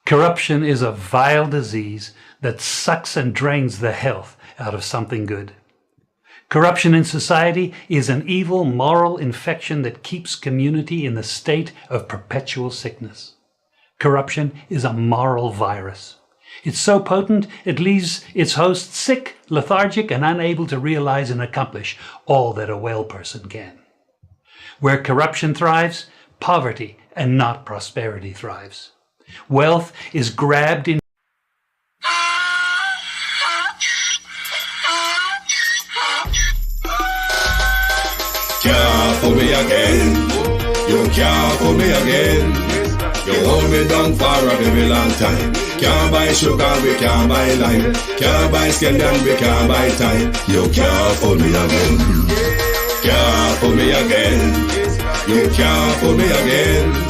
Corruption is a vile disease that sucks and drains the health out of something good. Corruption in society is an evil moral infection that keeps community in the state of perpetual sickness. Corruption is a moral virus. It's so potent it leaves its host sick, lethargic, and unable to realize and accomplish all that a well person can. Where corruption thrives, poverty and not prosperity thrives. Wealth is grabbed in. Can't fool me again. You can't fool me again. You hold me down for a very long time. Can't buy sugar, we can't buy lime. Can't buy scandal, we can't buy time. You can't fool me again. Can't fool me again. You can't fool me again.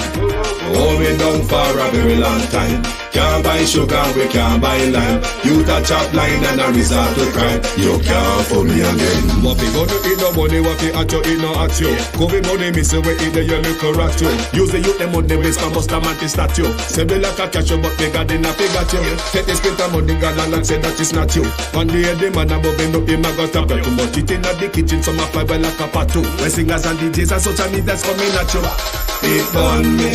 Hold me down for a very long time. Can't buy sugar, we can't buy lime. You touch up line and a resort to crime. You can't fool me again. What we gonna eat no money, what we at you, eat no at you. Covid money, miss away, eat the yellow rat you. Use the youth, the money, waste for bust a man to statue. Say me like a cash, but they got enough, they got you. Take the spit of money, got and say that it's not you. One day the man above end up, him a got a bet. Too much it in the kitchen, some a fly well like a patu. When singers and DJs and social media's coming at you. It burn me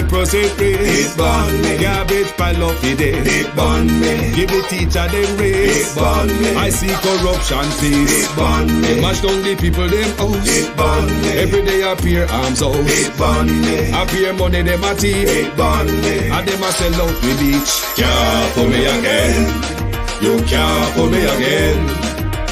300% raise. It burn me garbage pile up the day. It burn me give the teacher them raise. It burn me I see corruption please. It burn me they mash down the people them house. It burn me every day appear arms out. It burn me appear money them a thief. It burn me and them a sell out with each. Can't pull me again. You can't pull me again.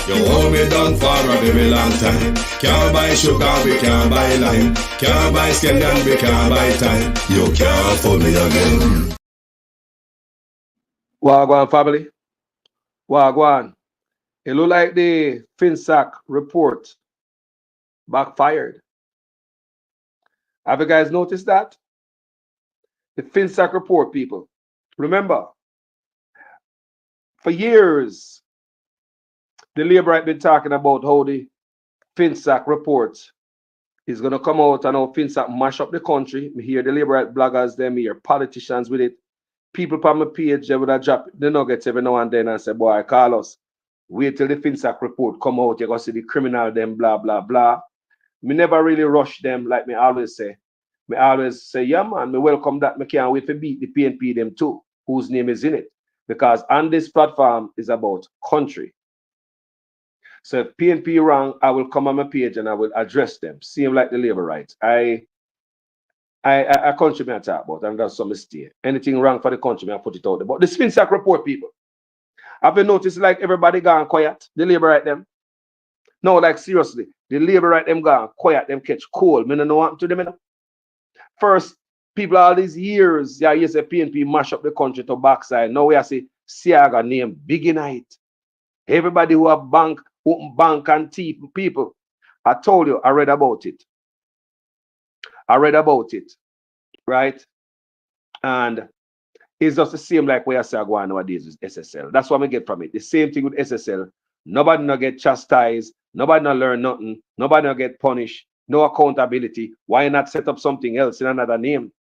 You hold me down for a very long time. Can't buy sugar, we can't buy lime. Can't buy scandal, we can't buy time. You can't fool me again. Wagwan family. Wagwan. It look like the Finsac report backfired. Have you guys noticed that? The Finsac report, people. Remember, for years, the Labour had been talking about how the Finsac report is going to come out and how Finsac mash up the country. Me hear the Labour bloggers, them hear politicians with it. People on my page, they would have dropped the nuggets every now and then and say, boy, Carlos, wait till the Finsac report come out. You're going to see the criminal, them, blah, blah, blah. Me never really rush them like me always say. Me always say, yeah, man, me welcome that. Me can't wait to beat the PNP them too, whose name is in it. Because on this platform is about country. So if PNP wrong, I will come on my page and I will address them. Same like the Labour rights. I country me I talk about, and that's some mistake. Anything wrong for the country, me I put it out there. But the Finsac report, people. Have you noticed like everybody gone quiet? The Labour right them. No, like seriously, the Labour right them gone quiet, them catch cold. Me no know what to them. First, people all these years, yeah, you say PNP mash up the country to backside. Now we are see Siaga name big in it. Everybody who have bank, open bank and thief people. I told you, I read about it. Right? And it's just the same like where I say I go on nowadays with SSL. That's what I get from it. The same thing with SSL. Nobody no get chastised. Nobody no learn nothing. Nobody no get punished. No accountability. Why not set up something else in another name?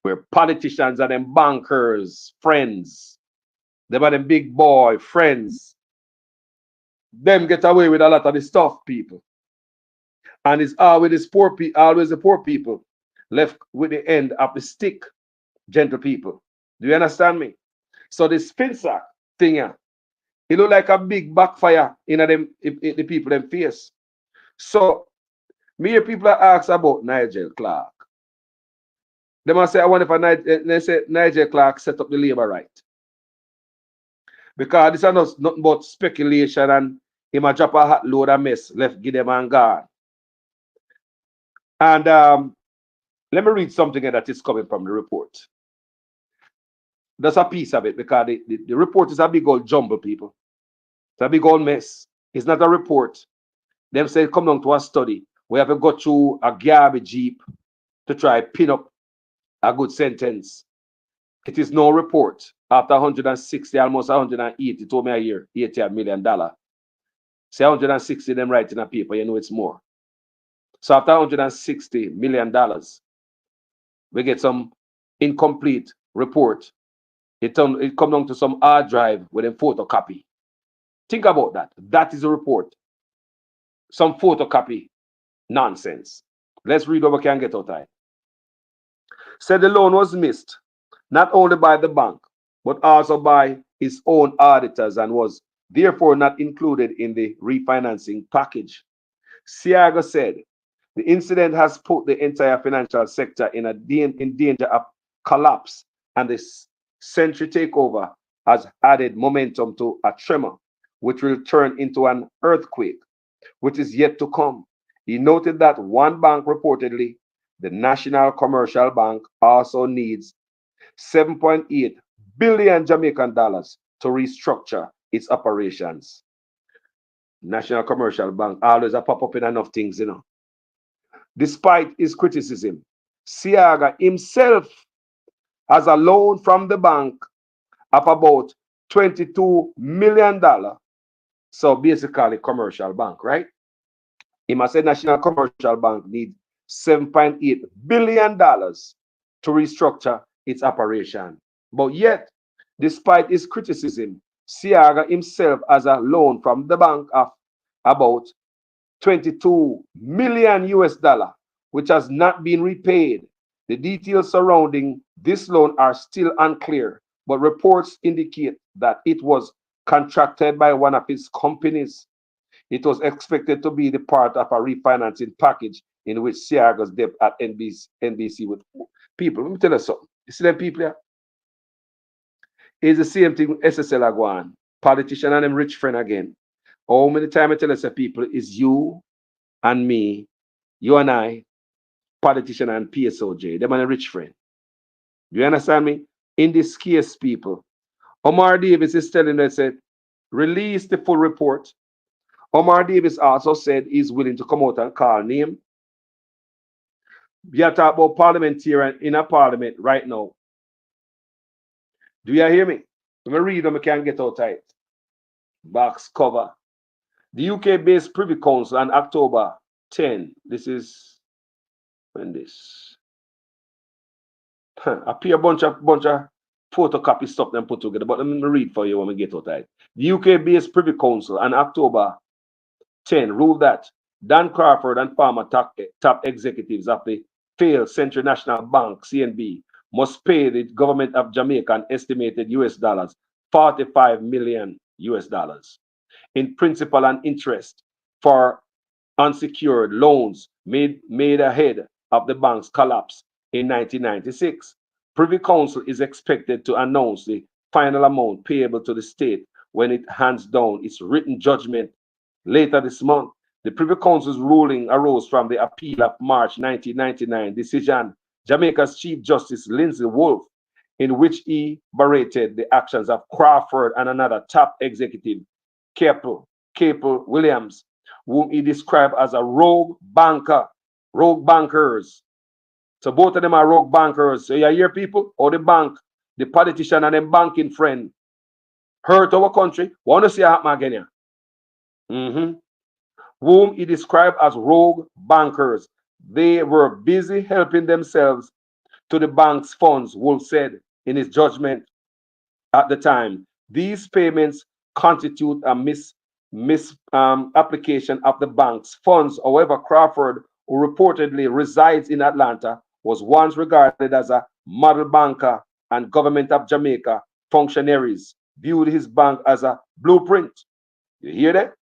Where politicians are them bankers, friends. Them are them big boy friends. Them get away with a lot of the stuff, people. And it's always the poor people left with the end of the stick, gentle people. Do you understand me? So this Finsac thing here, it look like a big backfire in the people them face. So me hear people ask about Nigel Clark. They must say, I wonder if they say Nigel Clark set up the Labour right. Because this is nothing but speculation and him a drop a hot load of mess, left give them and gone. And let me read something that is coming from the report. That's a piece of it because the report is a big old jumble, people. It's a big old mess. It's not a report. Them say come down to a study. We have to go through a garbage heap to try pin up a good sentence. It is no report. After 160, almost 180, told me a year, $80 million. Say 160 them writing a paper, you know it's more. So after $160 million, we get some incomplete report, it come down to some hard drive with a photocopy. Think about that. That is a report. Some photocopy nonsense. Let's read what we can get out of it. Said the loan was missed not only by the bank, but also by his own auditors and was therefore not included in the refinancing package. Siaga said the incident has put the entire financial sector in danger of collapse, and the century takeover has added momentum to a tremor, which will turn into an earthquake, which is yet to come. He noted that one bank reportedly, the National Commercial Bank, also needs 7.8 billion Jamaican dollars to restructure its operations. National Commercial Bank always a pop up in enough things, you know. Despite his criticism, Siaga himself has a loan from the bank of about $22 million. So basically, commercial bank, right? He must say National Commercial Bank needs $7.8 billion to restructure its operation. But yet, despite his criticism, Siaga himself has a loan from the bank of about 22 million US dollar, which has not been repaid. The details surrounding this loan are still unclear, but reports indicate that it was contracted by one of his companies. It was expected to be the part of a refinancing package in which Siaga's debt at NBC with people. Let me tell you something. You see them people here? It's the same thing with SSL are going. Politician and them rich friend again. How many times I tell us people is you and me, you and I, politician and PSOJ, them and a rich friend. Do you understand me? In this case, people, Omar Davis is telling us that release the full report. Omar Davis also said he's willing to come out and call name. We are talking about parliamentarian in a parliament right now. Do you hear me? Let me read them, I can get out tight. Box cover. The UK-based Privy Council on October 10. This is when this. Appear a bunch of photocopy stuff them put together, but let me read for you when we get out tight. The UK-based Privy Council on October 10 ruled that Dan Crawford and former top executives of the failed Central National Bank, CNB, must pay the government of Jamaica an estimated US dollars 45 million US dollars in principal and interest for unsecured loans made ahead of the bank's collapse in 1996. Privy Council is expected to announce the final amount payable to the state when it hands down its written judgment later this month. The Privy Council's ruling arose from the appeal of March 1999 decision Jamaica's Chief Justice Lindsay Wolf, in which he berated the actions of Crawford and another top executive, Capel Williams, whom he described as a rogue bankers. So both of them are rogue bankers. So you hear people, or the bank, the politician and them banking friend, hurt our country. Want to see happen again here? Whom he described as rogue bankers. They were busy helping themselves to the bank's funds, Wolf said in his judgment at the time. These payments constitute a misapplication of the bank's funds. However, Crawford, who reportedly resides in Atlanta, was once regarded as a model banker, and government of Jamaica functionaries viewed his bank as a blueprint. You hear that?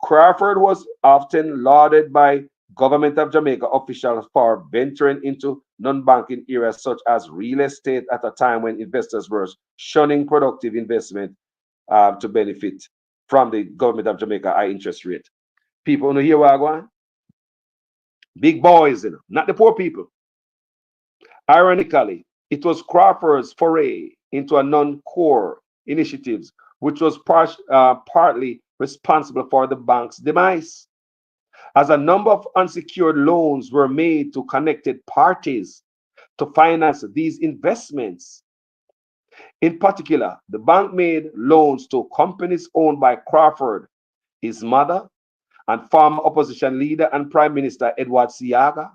Crawford was often lauded by government of Jamaica officials for venturing into non-banking areas such as real estate at a time when investors were shunning productive investment to benefit from the government of Jamaica high interest rate. People want to hear what I want? Big boys, you know, not the poor people. Ironically, it was Crawford's foray into a non-core initiatives, which was partly responsible for the bank's demise, as a number of unsecured loans were made to connected parties to finance these investments. In particular, the bank made loans to companies owned by Crawford, his mother, and former opposition leader and Prime Minister Edward Siaga.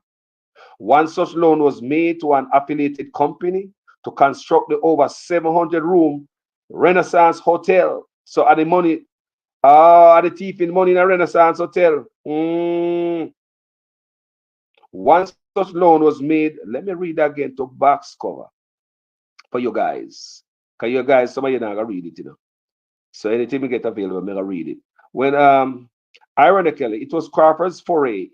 One such loan was made to an affiliated company to construct the over 700-room Renaissance Hotel. So are the money, are the thief in money in a Renaissance Hotel? One such loan was made. Let me read again to box cover for you guys. Because you guys, some of you not gonna read it, So anything we get available, I'm gonna read it. When ironically, it was Crawford's foray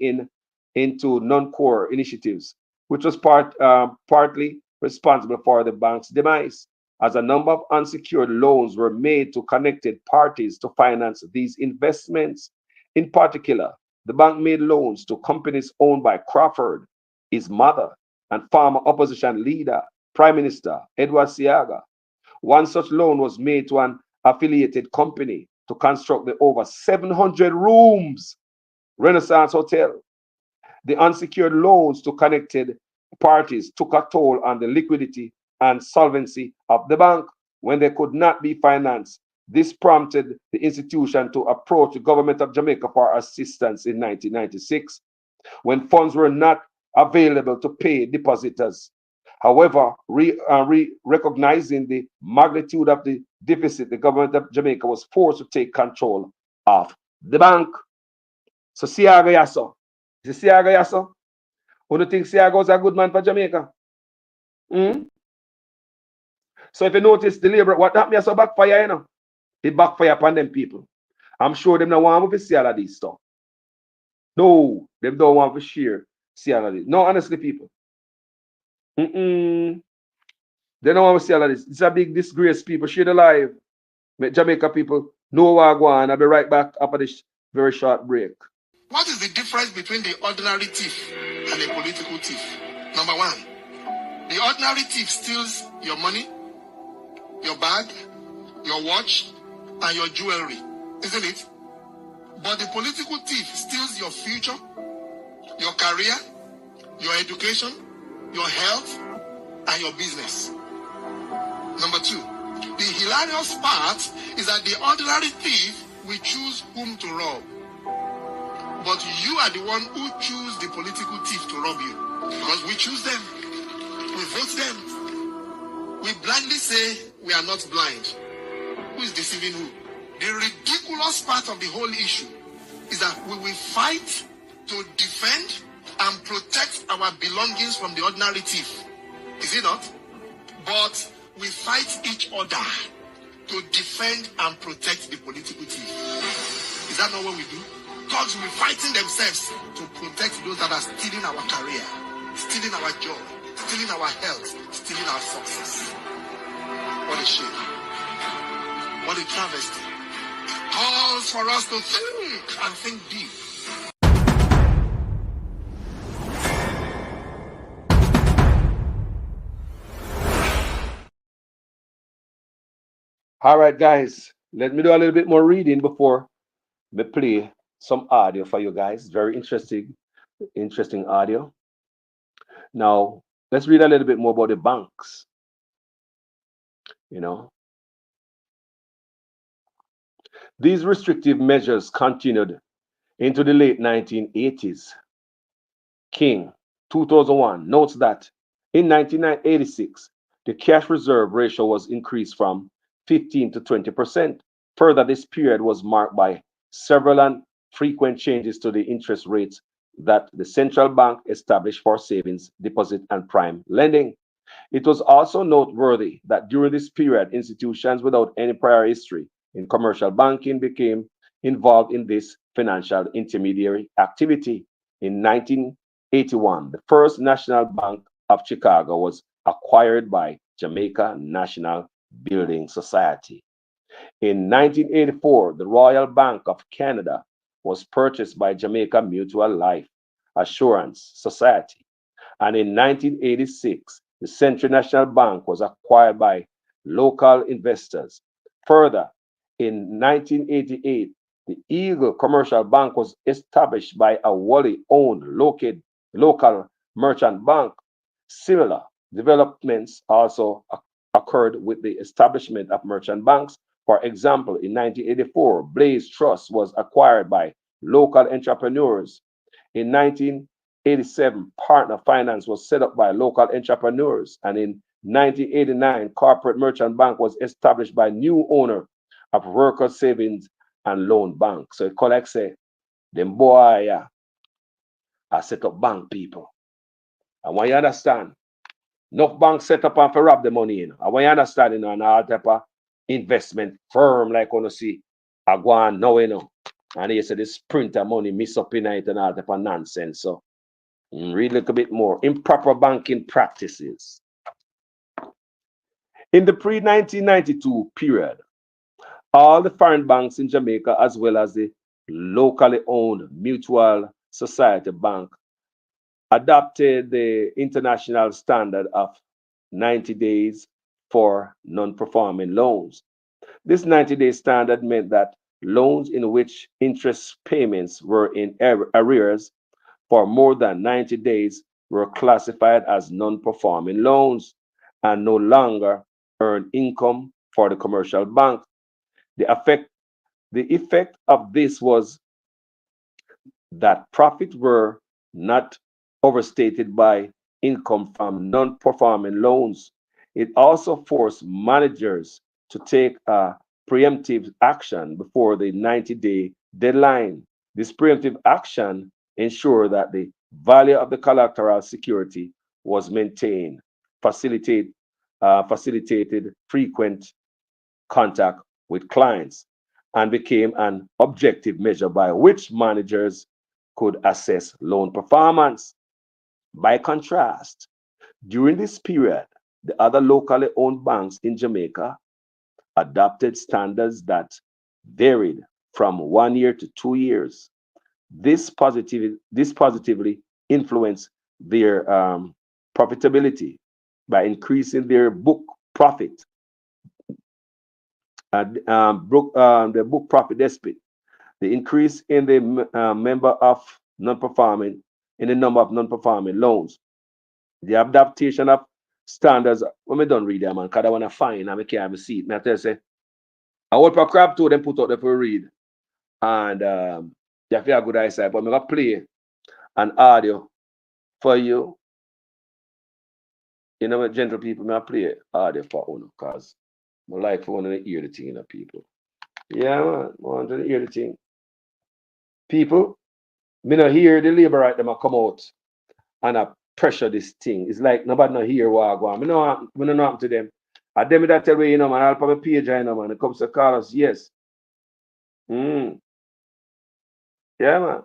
into non-core initiatives, which was partly responsible for the bank's demise, as a number of unsecured loans were made to connected parties to finance these investments. In particular, the bank made loans to companies owned by Crawford, his mother, and former opposition leader, Prime Minister Edward Seaga. One such loan was made to an affiliated company to construct the over 700 rooms Renaissance Hotel. The unsecured loans to connected parties took a toll on the liquidity and solvency of the bank when they could not be financed. This prompted the institution to approach the government of Jamaica for assistance in 1996 when funds were not available to pay depositors. However, recognizing the magnitude of the deficit, the government of Jamaica was forced to take control of the bank. So Siaga Yasso. Is it Siaga Yasso? Who do you think Siaga was a good man for Jamaica? So if you notice the labor, what happened here so backfire, It backfire upon them people. I'm sure them don't want to see all of this stuff. No, they don't want to share see all of this. No, honestly, people. They don't want to see all of this. It's a big disgrace, people. Share the live. Make Jamaica people know what I go on. I'll be right back after this very short break. What is the difference between the ordinary thief and a political thief? Number one, the ordinary thief steals your money, your bag, your watch, and your jewelry, isn't it? But the political thief steals your future, your career, your education, your health, and your business. Number two, the hilarious part is that the ordinary thief will choose whom to rob. But you are the one who choose the political thief to rob you. Because we choose them. We vote them. We blindly say we are not blind. Who is deceiving who? The ridiculous part of the whole issue is that we will fight to defend and protect our belongings from the ordinary thief. Is it not? But we fight each other to defend and protect the political thief. Is that not what we do? Thugs will be fighting themselves to protect those that are stealing our career, stealing our joy, stealing our health, stealing our success. What a shame. What a travesty. Calls for us to think and think deep. All right, guys, let me do a little bit more reading before we play some audio for you guys. Very interesting audio. Now, let's read a little bit more about the banks. These restrictive measures continued into the late 1980s. King, 2001, notes that in 1986, the cash reserve ratio was increased from 15 to 20%. Further, this period was marked by several and frequent changes to the interest rates that the central bank established for savings, deposit, and prime lending. It was also noteworthy that during this period, institutions without any prior history in commercial banking became involved in this financial intermediary activity. In 1981, the First National Bank of Chicago was acquired by Jamaica National Building Society. In 1984, the Royal Bank of Canada was purchased by Jamaica Mutual Life Assurance Society. And in 1986, the Central National Bank was acquired by local investors. Further, in 1988, the Eagle Commercial Bank was established by a wholly-owned local merchant bank. Similar developments also occurred with the establishment of merchant banks. For example, in 1984, Blaze Trust was acquired by local entrepreneurs. In 1987, Partner Finance was set up by local entrepreneurs. And in 1989, Corporate Merchant Bank was established by new owner of Worker Savings and Loan Bank. So it collects them boy I set up bank people. I want you to understand. Enough banks set up and for rob the money in. I want you to understand, and all type of investment firm like on see I go on now, And you say this printer money miss up in it and all type of nonsense. So read a little bit more. Improper banking practices. In the pre-1992 period, all the foreign banks in Jamaica, as well as the locally owned Mutual Society Bank, adopted the international standard of 90 days for non-performing loans. This 90-day standard meant that loans in which interest payments were in arrears for more than 90 days were classified as non-performing loans and no longer earn income for the commercial bank. The effect of this was that profits were not overstated by income from non-performing loans. It also forced managers to take a preemptive action before the 90-day deadline. This preemptive action ensured that the value of the collateral security was maintained, facilitated frequent contact with clients, and became an objective measure by which managers could assess loan performance. By contrast, during this period, the other locally owned banks in Jamaica adopted standards that varied from 1 year to 2 years. This positively influenced their profitability by increasing their book profit, the book profit despite the increase in the member of non-performing in the number of non-performing loans. The adaptation of standards. When we don't read them, man, because I want to find and I can't see it. I tell you, say, I work for crab too, them put out there for read. And you have to have good eyesight, but I'm going to play an audio for you. You know, gentle people, I play audio for you because I like for one to hear the thing, people. Yeah, man, I want to hear the thing. People, me not hear the labor right them a come out and I pressure this thing. It's like nobody not hear what I go on. Me no happen to them. I them that tell me, man, I'll put a page, man. It comes to call us, yes. Yeah, man.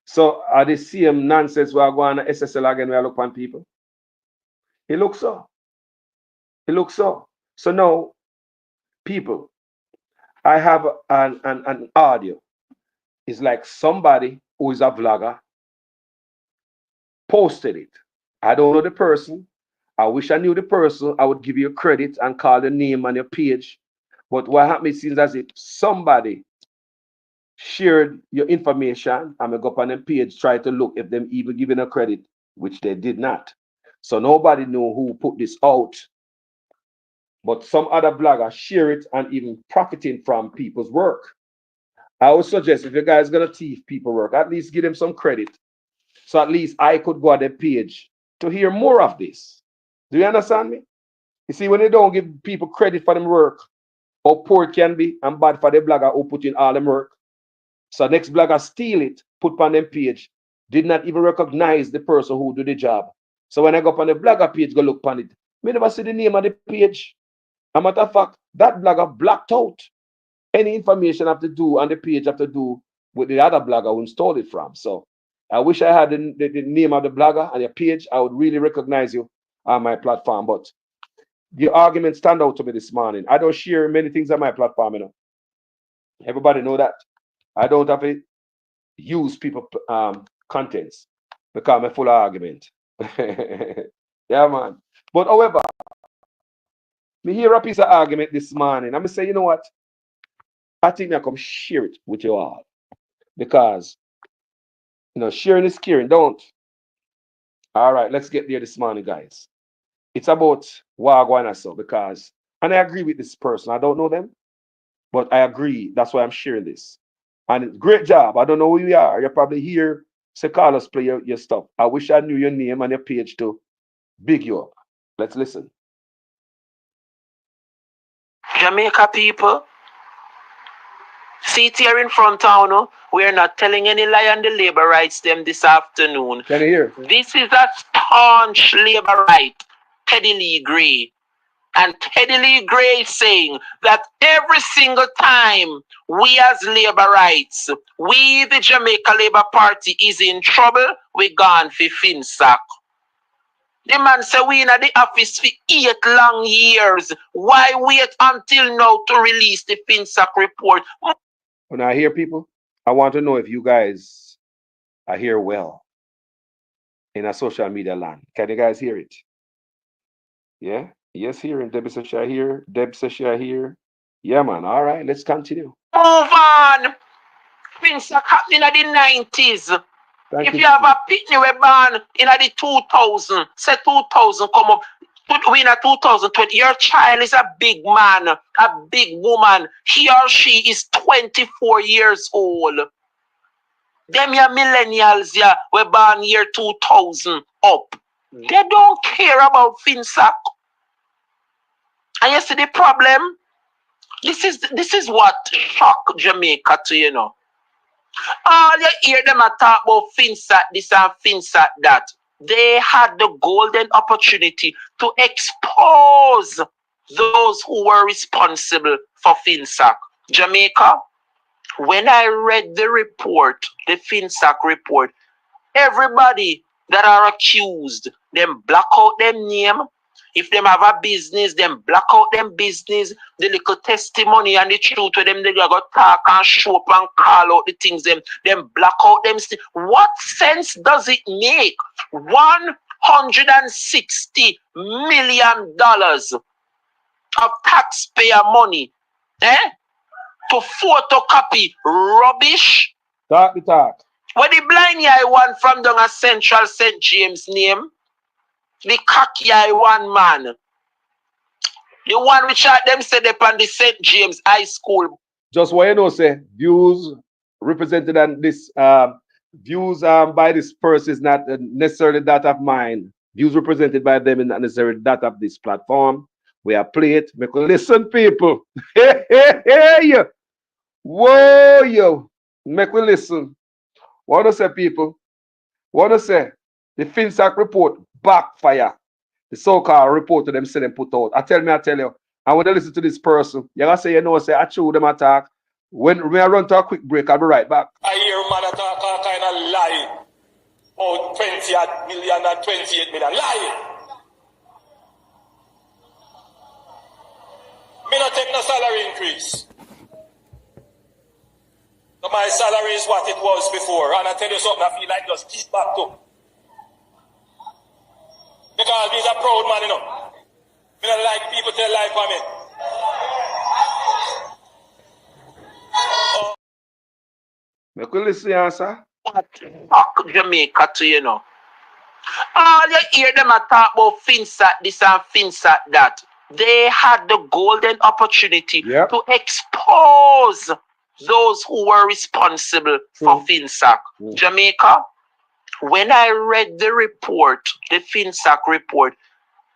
So are the same nonsense where I go on SSL again where I look on people? It looks so. It looks so. So now, people, I have an audio. It's like somebody who is a vlogger posted it. I don't know the person. I wish I knew the person. I would give you credit and call the name on your page. But what happened, it seems as if somebody shared your information and I go up on the page, try to look if them even giving a credit, which they did not. So nobody know who put this out. But some other blogger share it and even profiting from people's work. I would suggest if you guys gonna thief people work, at least give them some credit. So at least I could go on their page to hear more of this. Do you understand me? You see, when they don't give people credit for them work, how poor it can be and bad for the blogger who put in all them work. So next blogger steal it, put on them page, did not even recognize the person who do the job. So when I go up on the blogger page, go look on it. Me never see the name of the page. As a matter of fact, that blogger blacked out any information I have to do on the page have to do with the other blogger who installed it from. So I wish I had the name of the blogger and your page. I would really recognize you on my platform. But the argument stand out to me this morning. I don't share many things on my platform, Everybody know that. I don't have to use people contents because I'm a full argument. Yeah, man. But however, me hear a piece of argument this morning. I'm say, you know what? I think I come share it with you all. Because sharing is caring, don't. All right, let's get there this morning, guys. It's about Wagwan so because, and I agree with this person. I don't know them, but I agree. That's why I'm sharing this. And great job. I don't know who you are. You're probably here. Say, Carlos, play your stuff. I wish I knew your name and your page too. Big you up. Let's listen. Jamaica people, see it here in front town, no? We are not telling any lie on the labor rights them this afternoon. Can you hear? This is a staunch labor right, Teddy Lee Gray. And Teddy Lee Gray is saying that every single time we as labor rights, we the Jamaica Labour Party is in trouble, we gone for Finsac. The man say we in the office for 8 long years. Why wait until now to release the Finsac report? When I hear people, I want to know if you guys are here well in a social media land. Can you guys hear it? Yeah? Yes, hearing. Debbie says she here. Deb says she here. Yeah, man. All right, let's continue. Move on. Finsac happened in the 90s. Thank If you have a picnic we born in the 2000, say 2000 come up, we in a 2020, your child is a big man, a big woman. He or she is 24 years old. Them your millennials, yeah, we born year 2000 up. They don't care about Finsac. And you see the problem? This is what shock Jamaica to, you know. All you hear them talk about Finsac this and Finsac that. They had the golden opportunity to expose those who were responsible for Finsac. Jamaica, when I read the report, the Finsac report, everybody that are accused, them block out them name. If them have a business, them block out them business, the little testimony and the truth with them, they got talk and show up and call out the things, them block out them. What sense does it make? $160 million of taxpayer money, to photocopy rubbish? Talk the talk. What the blind eye one from down a Central St. James name? The cocky eye one man. The one which are them said upon the St. James High School. Just what you know, say views represented and this views by this person is not necessarily that of mine. Views represented by them is not necessarily that of this platform. We are played. Make listen, people. Hey, whoa, yo. Make we listen. What do say, people? What do say? The Finsac report backfire. The so-called report to them say them put out. I tell you, I want to listen to this person. You gotta say, you know, say I chew them attack. When I run to a quick break, I'll be right back. I hear man talk all kind of lie. Oh, 20 million and 28 million. Lie. Me not take no salary increase. So my salary is what it was before. And I tell you something, I feel like just keep back to. Because he's a proud man, you know. Me don't like people tell lie for me. Make we listen, answer. What fuck Jamaica to, you know. All you hear them talk about Finsac this and Finsac that. They had the golden opportunity to expose those who were responsible for Finsac. Jamaica, when I read the report, the Finsac report,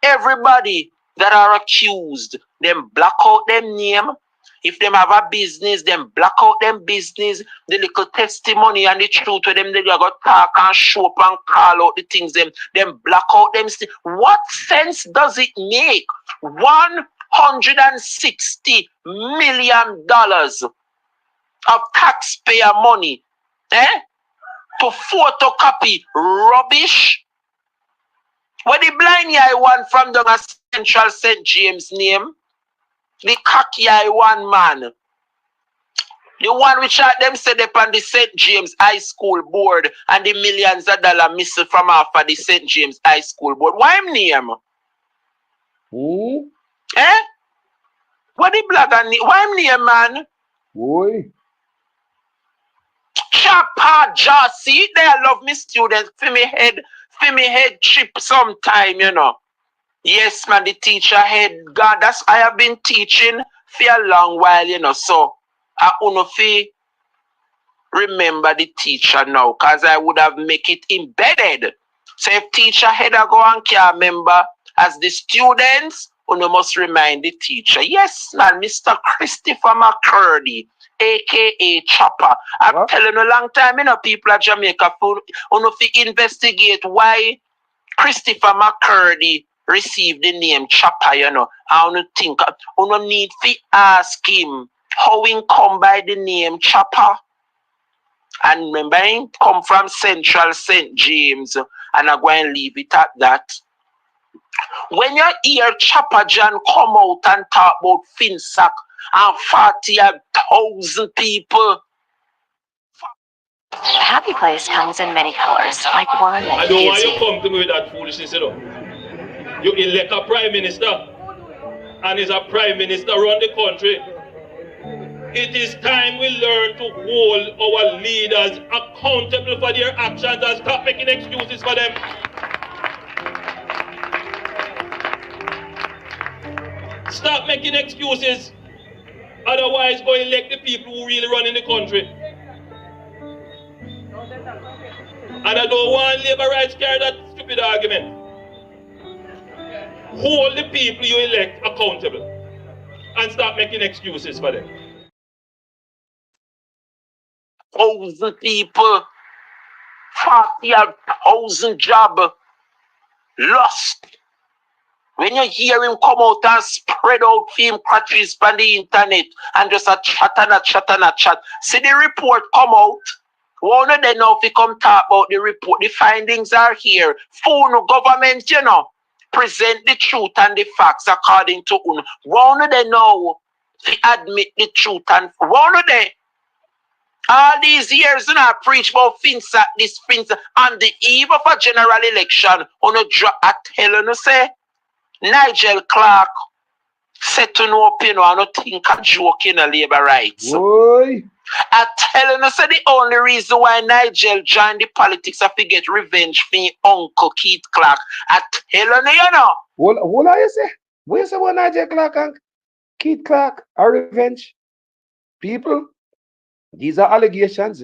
everybody that are accused, them block out them name. If them have a business, them block out them business, the little testimony and the truth with them, they got talk and show up and call out the things, them block out them. What sense does it make? $160 million of taxpayer money, to photocopy rubbish? What the blind eye one from down a Central St. James name? The cocky eye one man. The one which are them said upon the St. James High School board and the millions of dollars missing from off of the St. James High School board. Why him name? Who? What the blogger name? Why him name, man? Boy. Chapa Jassy. They love me students for me head chip sometime, you know. Yes, man, the teacher head. God, that's I have been teaching for a long while, you know. So I only remember the teacher now, because I would have make it embedded. So if teacher head a go and can't remember, as the students, you must remind the teacher. Yes, man, Mr. Christopher McCurdy, aka Chopper. I'm telling you a long time, people at Jamaica, you investigate why Christopher McCurdy received the name Chopper, I don't think, you need to ask him how he come by the name Chopper. And remember, he come from Central St. James, and I'm going to leave it at that. When you hear Chopper John come out and talk about Finsac and 40,000 people. The happy place comes in many colors, like one that I don't want gives you you. to come to me with that foolishness, You elect a prime minister, and is a prime minister run the country. It is time we learn to hold our leaders accountable for their actions and stop making excuses for them. Stop making excuses. Otherwise, go elect the people who really run in the country. And I don't want labor rights carry that stupid argument. Hold the people you elect accountable and stop making excuses for them. 1,000 people, 40,000 job lost. When you hear him come out and spread out film crutches on the internet and just a chat and a chat and a chat. See the report come out. One of them now if you come talk about the report, the findings are here. Phone government, present the truth and the facts according to UN. One of them now to admit the truth and one of them. All these years, I preach about Finsac, this Finsac, on the eve of a general election, I tell you, say, Nigel Clark said to no opinion, I don't think a joke in the labor rights. Boy. I tell you, say the only reason why Nigel joined the politics is to get revenge for his uncle Keith Clark. I tell you, What are you say? What you say about Nigel Clark and Keith Clark are revenge? People, these are allegations,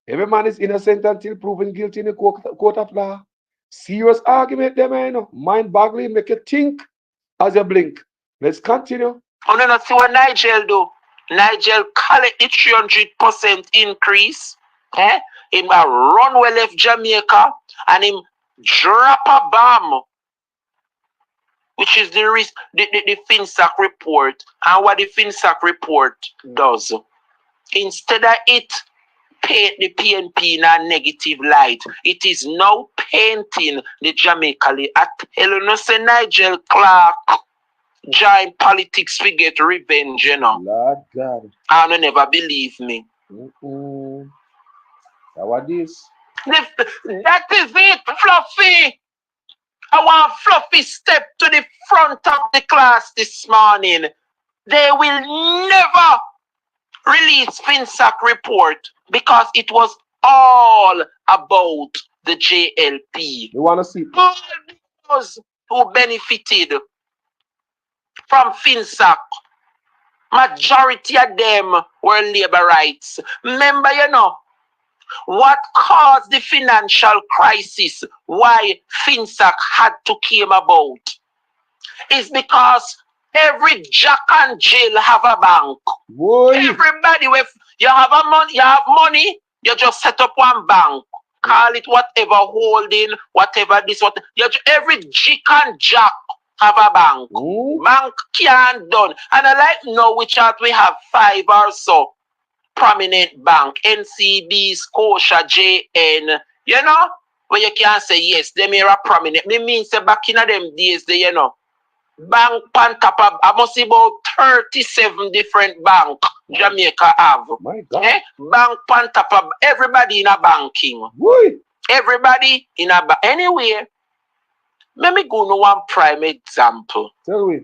Every man is innocent until proven guilty in the court of law. Serious argument, them, mind-boggling, make you think as you blink. Let's continue. Oh, no, see what Nigel do. Nigel collect the 300% increase. Him a run well left Jamaica and him drop a bomb, which is the Finsac report. And what the Finsac report does, instead of it paint the PNP in a negative light, it is now painting the Jamaica. I tell you, say Nigel Clark join politics to get revenge, Lord God. And you never believe me. What this? That is it, Fluffy. I want Fluffy step to the front of the class this morning. They will never release Finsac report because it was all about the JLP. You want to see? All those who benefited from Finsac, majority of them were labor rights. Remember, what caused the financial crisis, why Finsac had to come about, is because every Jack and Jill have a bank. Boy. Everybody, with you have money, you just set up one bank. Call it whatever holding, whatever this, what every Jack and Jack have a bank. Bank can't done. And I like to know which out we have 5 or so prominent bank. NCB, Scotia, JN. Where you can say yes, they are prominent. Me means back in them days, bank on top of, I must say about 37 different bank Jamaica have. My God. Bank on top of everybody in a banking. Boy. Everybody in a anyway. Let me go to one prime example. Tell me.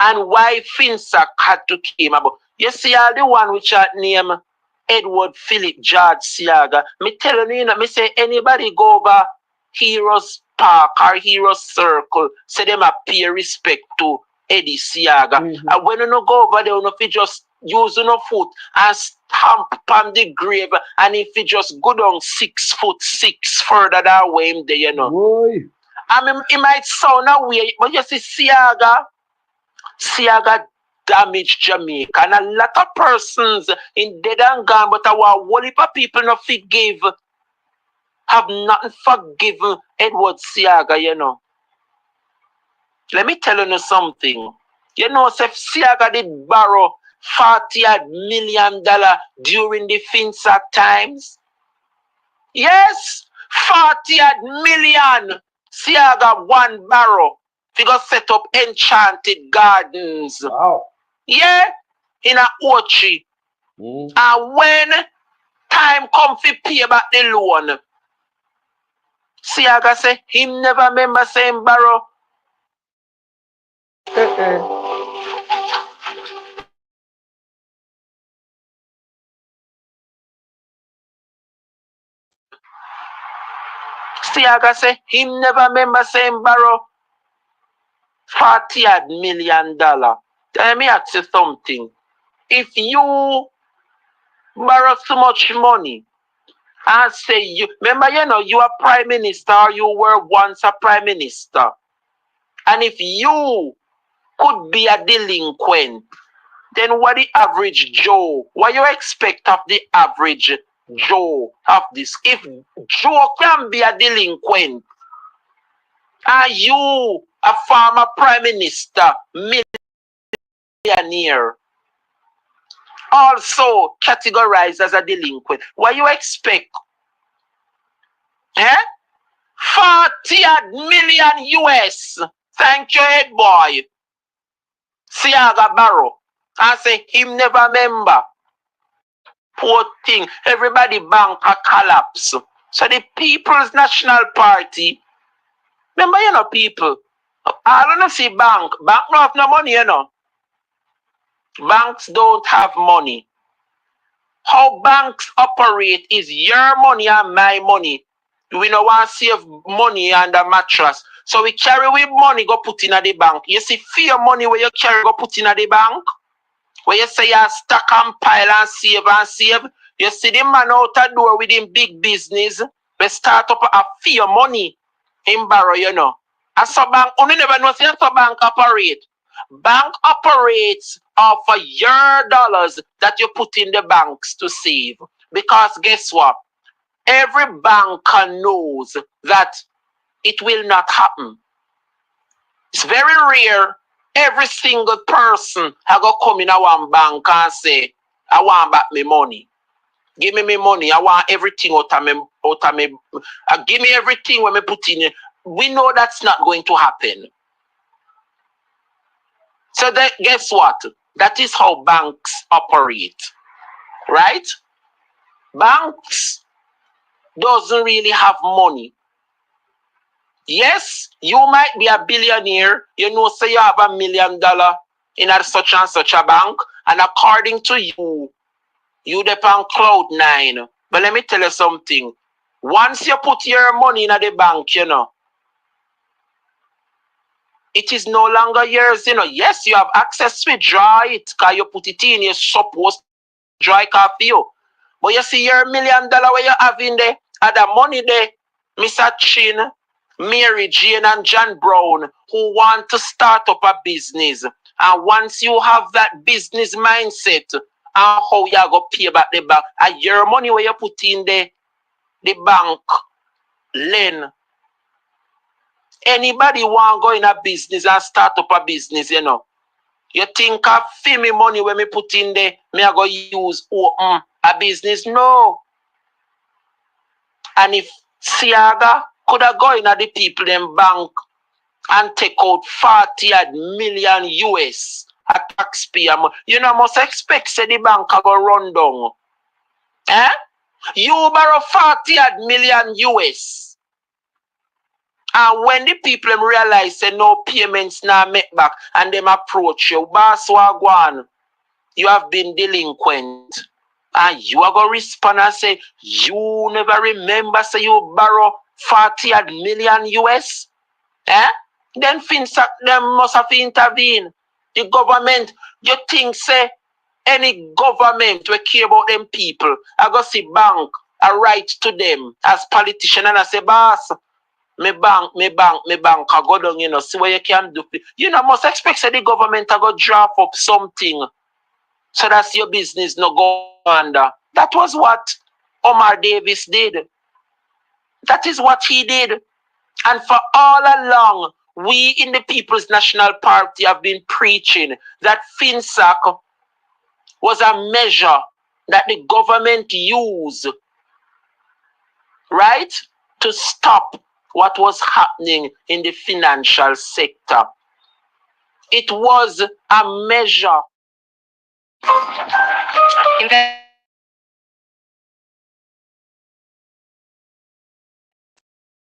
And why Finsac had to came about. You see all the one which are named Edward Philip George Siaga. Me telling you, me say anybody go over Heroes Park or Heroes Circle, say them a pay respect to Eddie Siaga. And when you no go over there, you just use no foot and stamp on the grave, and if he just go down 6'6" further that way him there, you know. Boy. I mean, it might sound a way, but you see, Siaga damaged Jamaica, and a lot of persons in dead and gone, but our whole heap of people not forgive, have nothing forgiven Edward Siaga, you know. Let me tell you something. You know, if Siaga did borrow $40 million during the Finsac times. Yes, $40 million. Siaga one borrow. Figure set up enchanted gardens. Wow. Yeah, in a Ochi. And when time come to pay back the loan, Siaga say him never remember saying borrow. Siaga say him never remember saying borrow $40 million. Let me ask you something. If you borrow so much money and say you remember, you know, you are prime minister, or you were once a prime minister, and if you could be a delinquent, then what the average Joe, what you expect of the average Joe of this? If Joe can be a delinquent, are you a former prime minister, millionaire, also categorized as a delinquent, what you expect? Eh? 40 million US. Thank you, head boy. Siaga Barrow. I say him never remember. Poor thing. Everybody bank a collapse. So the People's National Party, remember, you know, people, I don't know, see bank. Bank don't have no money, you know. Banks don't have money. How banks operate is your money and my money. We don't want to save money under mattress. So we carry with money, go put in at the bank. You see, fear money where you carry, go put in at the bank. Where you say you stack and pile and save and save. You see the man out the door with him big business. We start up a fear money in borrow, you know. And so bank, only never know how bank operate. Bank operates off of your dollars that you put in the banks to save. Because guess what? Every banker knows that it will not happen. It's very rare. Every single person has got come in our bank and say, I want back my money. Give me my money. I want everything out of me. Give me everything when I put in it. We know that's not going to happen. So that, guess what? That is how banks operate. Right? Banks doesn't really have money. Yes, you might be a billionaire. You know, say you have $1 million in a such and such a bank, and according to you, you depend cloud nine. But let me tell you something. Once you put your money in the bank, you know, it is no longer yours, you know. Yes, you have access to withdraw it, because you put it in, you're supposed to draw it off you. But you see your $1 million where you have in there, and the money there, Mr. Chin, Mary Jane and John Brown, who want to start up a business. And once you have that business mindset, and how you go pay back the bank, and your money where you put in the bank, lend. Anybody want to go in a business and start up a business, you know. You think of me money when me put in there, me I go use open a business? No. And if Siaga could have gone in at the people in bank and take out 40 million US a taxpayer money, you know, must expect say the bank go run down. Eh? You borrow 40 million US. And when the people realize say no payments now make back and them approach you, boss wagwan, you have been delinquent. And you are going to respond and say, you never remember say you borrow 40 million US? Eh? Then Finsac them must have intervened. The government, you think say any government we care about them people, I go see bank, I write to them as politician and I say, boss, me bank, I go down, you know, see what you can do. You know, must expect the government to go draft up something so that's your business no go under. That was what Omar Davis did. That is what he did. And for all along, we in the People's National Party have been preaching that Finsac was a measure that the government used, right, to stop what was happening in the financial sector. It was a measure.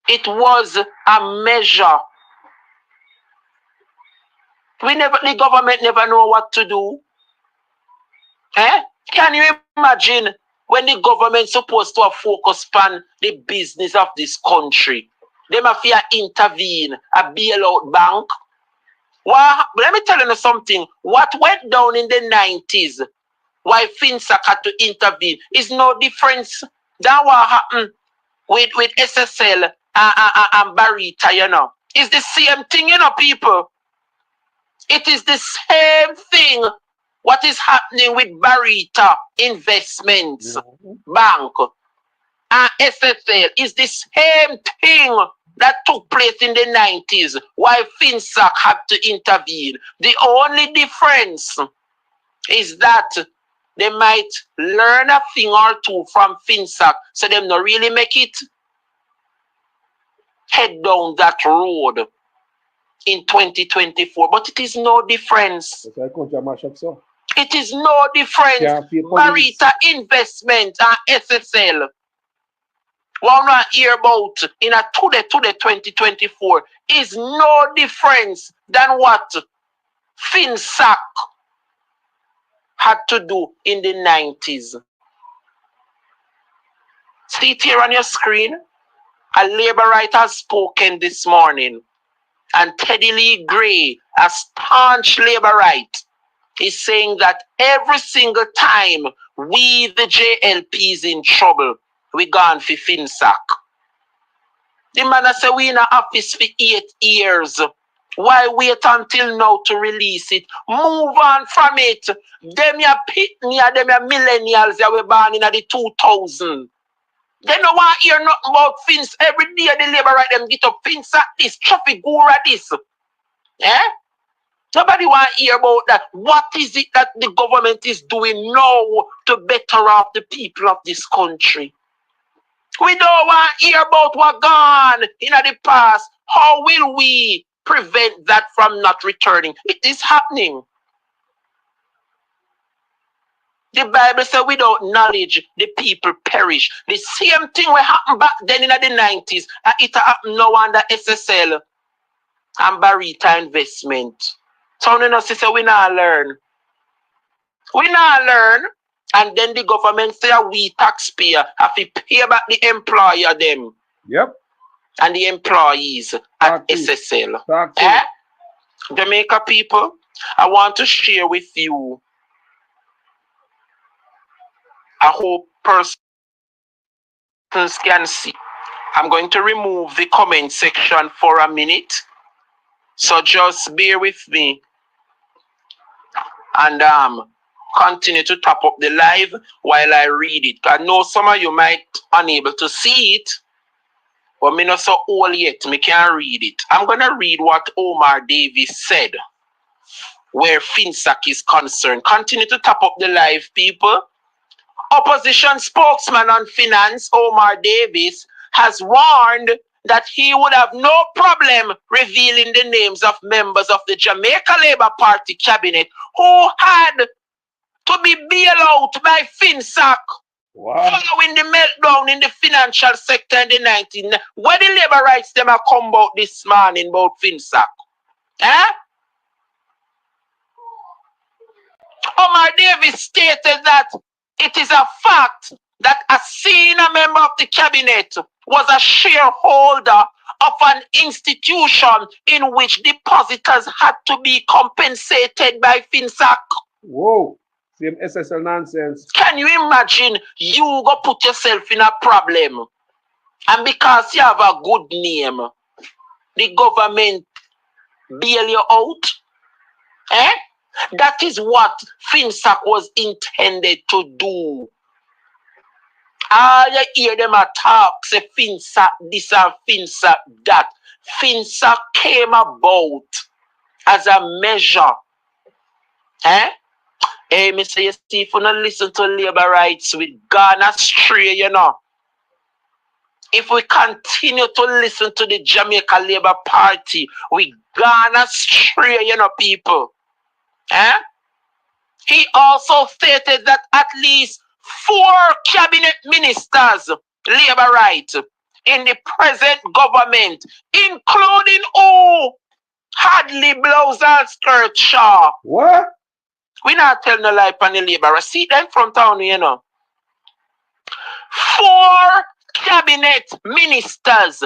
It was a measure. The government never know what to do. Can you imagine when the government supposed to have focused on the business of this country? They must intervene, a bailout bank. Well, let me tell you something. What went down in the 90s, why Finsac had to intervene, is no difference than what happened with SSL and Barita, you know. It's the same thing, you know, people. It is the same thing. What is happening with Barita Investments Bank and SSL is the same thing that took place in the 90s, why Finsac had to intervene. The only difference is that they might learn a thing or two from Finsac, so them not really make it head down that road in 2024. But it is no difference. It is no difference. Barita Investment and SSL. What I hear about in a today 2024 is no difference than what Finsac had to do in the 90s. See it here on your screen. A labor writer has spoken this morning, and Teddy Lee Gray, a staunch labor right, is saying that every single time we, the JLP, is in trouble, we gone for Finsac. The man say we in the office for 8 years. Why wait until now to release it? Move on from it. Them ya pitney, them ya millennials that were born in the 2000. They don't want to hear nothing about Fins. Every day the labor right them get up Finsac this, traffic gura this. Nobody want to hear about that. What is it that the government is doing now to better off the people of this country? We don't want to hear about what gone in the past. How will we prevent that from not returning? It is happening. The Bible says without knowledge, the people perish. The same thing will happen back then in the 90s. And it happened now under SSL and Barita Investment. So you know, sister, we not learn. We not learn. And then the government say we taxpayer have to pay back the employer them. Yep. And the employees at SSL. Jamaica people, I want to share with you. I hope persons can see. I'm going to remove the comment section for a minute. So just bear with me. And continue to top up the live while I read it. I know some of you might unable to see it, but me not so old yet, me can't read it. I'm gonna read what Omar Davis said where Finsac is concerned. Continue to top up the live, people. Opposition spokesman on finance, Omar Davis, has warned that he would have no problem revealing the names of members of the Jamaica Labour Party cabinet who had to be bailed out by Finsac following the meltdown in the financial sector in the 1990s. Where the labor rights them have come about this morning about Finsac? Omar Davis stated that it is a fact that a senior member of the cabinet was a shareholder of an institution in which depositors had to be compensated by Finsac. Whoa. Same SSL nonsense. Can you imagine you go put yourself in a problem? And because you have a good name, the government bail you out? Eh? That is what Finsac was intended to do. All you hear them talk, say Finsac this and Finsac that. Finsac came about as a measure. Eh? Hey, me say, you see, if you don't listen to labor rights, we gone astray, you know. If we continue to listen to the Jamaica Labour Party, we gone astray, you know, people. Eh? He also stated that at least 4 cabinet ministers, labor right, in the present government, including Hadley Blouse and Skirt Shaw. What? We not tell no lie on the labor. See them from town, you know. 4 cabinet ministers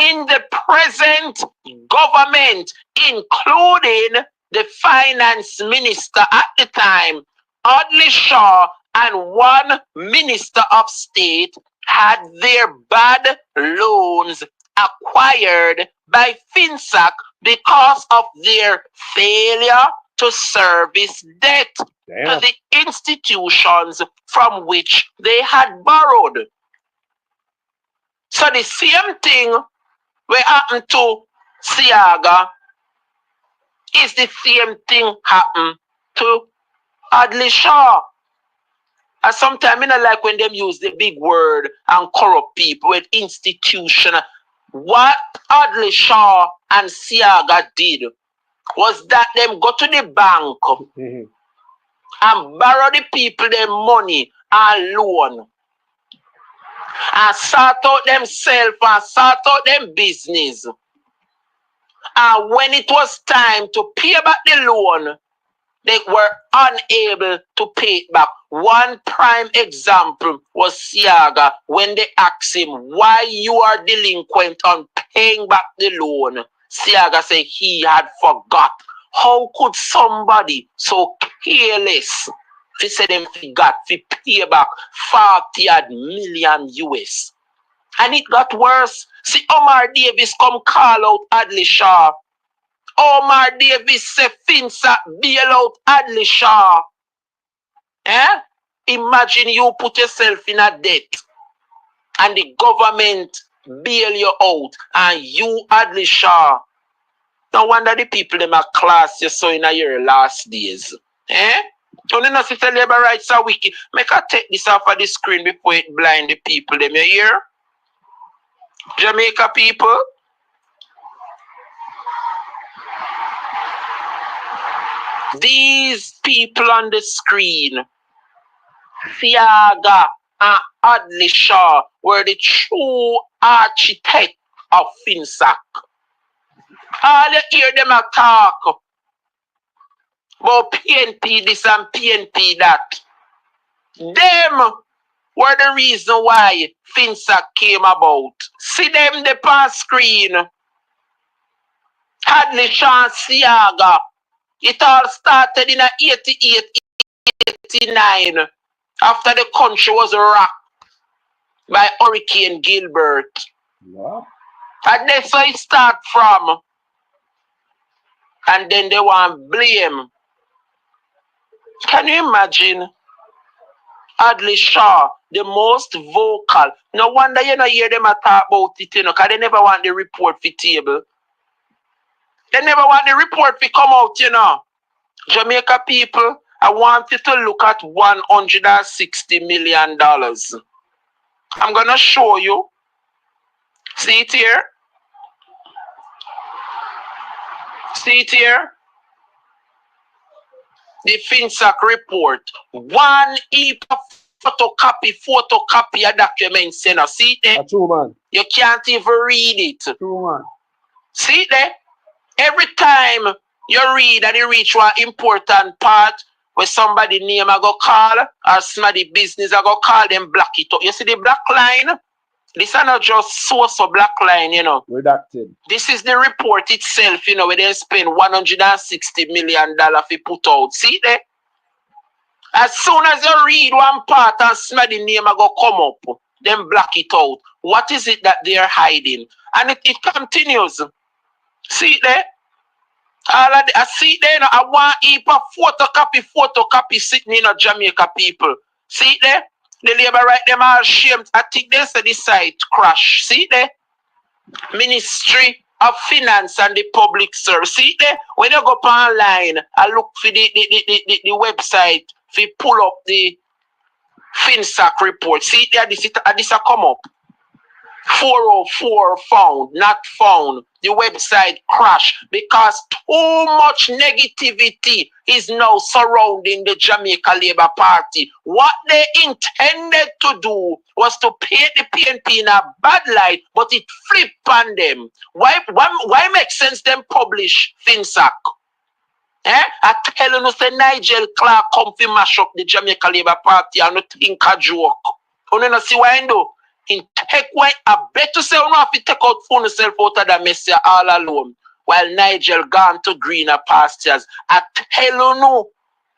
in the present government, including the finance minister at the time, Audley Shaw, and 1 minister of state, had their bad loans acquired by Finsac because of their failure to service debt to the institutions from which they had borrowed. So the same thing what happened to Siaga is the same thing happened to Adley Shaw. And sometimes I don't like when them use the big word and corrupt people with institution. What Adley Shaw and Siaga did was that them go to the bank and borrow the people their money and loan and sort out themselves and sort out them business. And when it was time to pay back the loan, they were unable to pay it back. One prime example was Siaga when they asked him why you are delinquent on paying back the loan. Siaga said he had forgot. How could somebody so careless he said them forgot to pay back 40 million US? And it got worse. See, Omar Davis come call out Adley Shaw. Omar Davis say Finsac bail out Adley Shaw. Eh? Imagine you put yourself in a debt and the government bail you out and you Adley Shaw. No wonder the people them are class you so in your last days. Eh? Don't you know if the labor rights are wicked? Make I take this off of the screen before it blind the people them, you hear? Jamaica people. These people on the screen, Siaga and Adley Shaw, were the true architect of Finsac. All you hear them talk about PNP this and PNP that. Them were the reason why Finsac came about. See them the past screen. Hadley Shaw and Siaga. It all started in 88, 89 after the country was rocked by Hurricane Gilbert. Yeah. And that's where it start from. And then they want blame. Can you imagine? Adley Shaw, the most vocal. No wonder you don't hear them talk about it, you know, because they never want the report for table. They never want the report to come out, you know. Jamaica people, I want you to look at $160 million. I'm going to show you. See it here? See it here? The Finsac report. One heap of photocopy a document, you know. See it there? A true man. You can't even read it. True man. See it there? Every time you read and you reach one important part where somebody name I go call or somebody business I go call, them black it up. You see the black line? This is not just source of black line, you know. Redacted. This is the report itself, you know, where they spend $160 million to put out. See there? As soon as you read one part and smell the name I go come up, then black it out. What is it that they are hiding? And it continues. See it there? I see it there. I want heap of photocopy sitting in Jamaica people. See it there? The labor right them all ashamed. I think they said this site crash. See it there? Ministry of Finance and the Public Service. See it there? When you go up online, I look for the website, if you pull up the Finsac report. See it there? This come up. 404 found, not found. The website crashed because too much negativity is now surrounding the Jamaica Labour Party. What they intended to do was to paint the PNP in a bad light, but it flipped on them. Why make sense them publish Finsac? I tell you, say Nigel Clark come to mash up the Jamaica Labour Party and not think a joke. You know see why I do? In take way, I bet to say you know if you take out phone yourself out of the mess all alone while Nigel gone to greener pastures. I tell you no,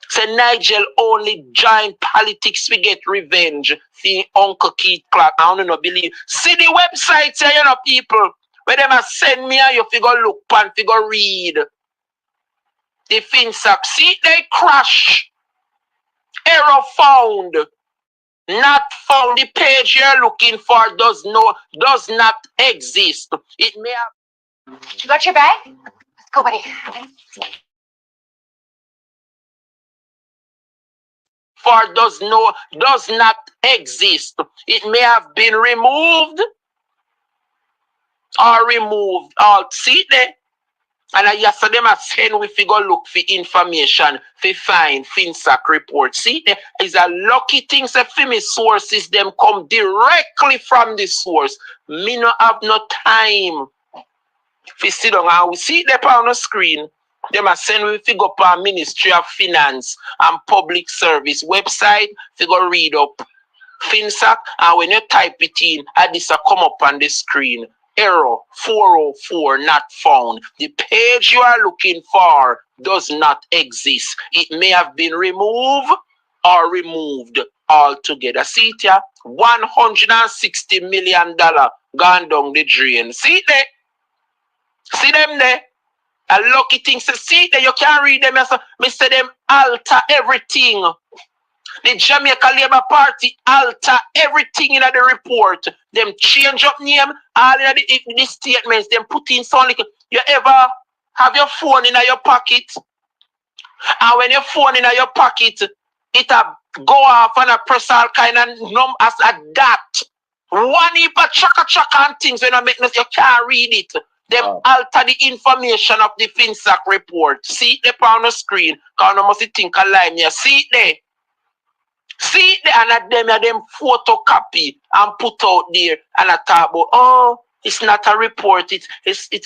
say Nigel only join politics we get revenge. See Uncle Keith Clark, I don't know believe. See the website here, you know people, where them a send me and you figure look and figure read. The Finsac, see they crash. Error found. Not found. The page you're looking for does not exist. It may have. You got your bag? Let's go, buddy. For does not exist. It may have been removed or removed. See there. And yesterday I send we figure look for information for find Finsac report. See, there is a lucky thing say for me sources them come directly from the source. Me no have no time. If you sit down and we see it there on the screen, them a send we figure up our Ministry of Finance and Public Service website, figure read up Finsac, and when you type it in, this will come up on the screen. Error 404 not found. The page you are looking for does not exist. It may have been removed or removed altogether. See it here? $160 million gone down the drain. See it there? See them there? A lucky thing. So see it there? You can't read them. Mr. Them alter everything. The Jamaica Labour Party alter everything in the report. Them change up name, all in the statements, them put in something like, you ever have your phone in your pocket? And when your phone in your pocket, it go off and a press all kind of as a dot. One heap of chaka and things when I make this, you can't read it. Them alter the information of the Finsac report. See it there on the screen. Because you must think alive. You see it there. See the and them photocopy and put out there and I talk about it's not a report, it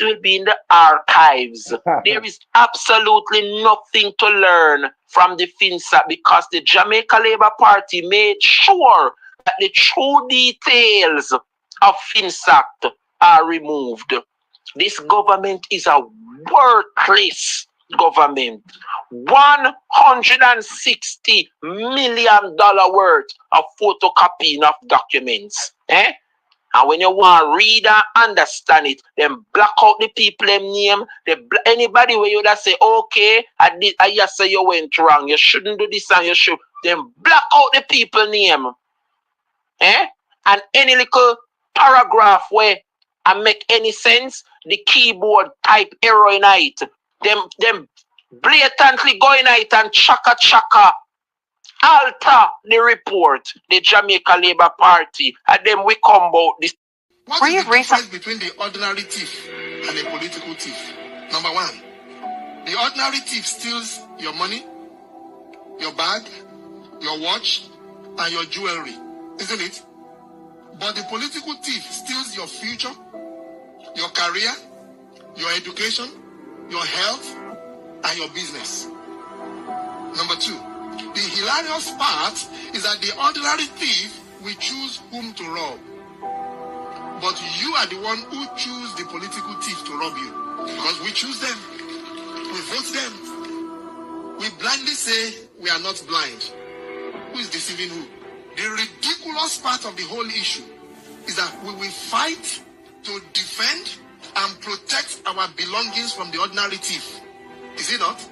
will be in the archives. There is absolutely nothing to learn from the Finsac because the Jamaica Labour Party made sure that the true details of Finsac are removed. This government is a worthless government. $160 million worth of photocopying of documents. And when you want to read and understand it, then black out the people name. Anybody where you say, okay, I just say you went wrong. You shouldn't do this and you should. Then black out the people name. And any little paragraph where I make any sense, the keyboard type error in it. Them blatantly go in it and chaka alter the report, the Jamaica Labour Party, and then we come about this. What is the difference between the ordinary thief and a political thief? Number one, the ordinary thief steals your money, your bag, your watch, and your jewelry, isn't it? But the political thief steals your future, your career, your education, your health, and your business. Number two, the hilarious part is that the ordinary thief will choose whom to rob. But you are the one who choose the political thief to rob you. Because we choose them. We vote them. We blindly say we are not blind. Who is deceiving who? The ridiculous part of the whole issue is that we will fight to defend and protect our belongings from the ordinary thief. Is it not?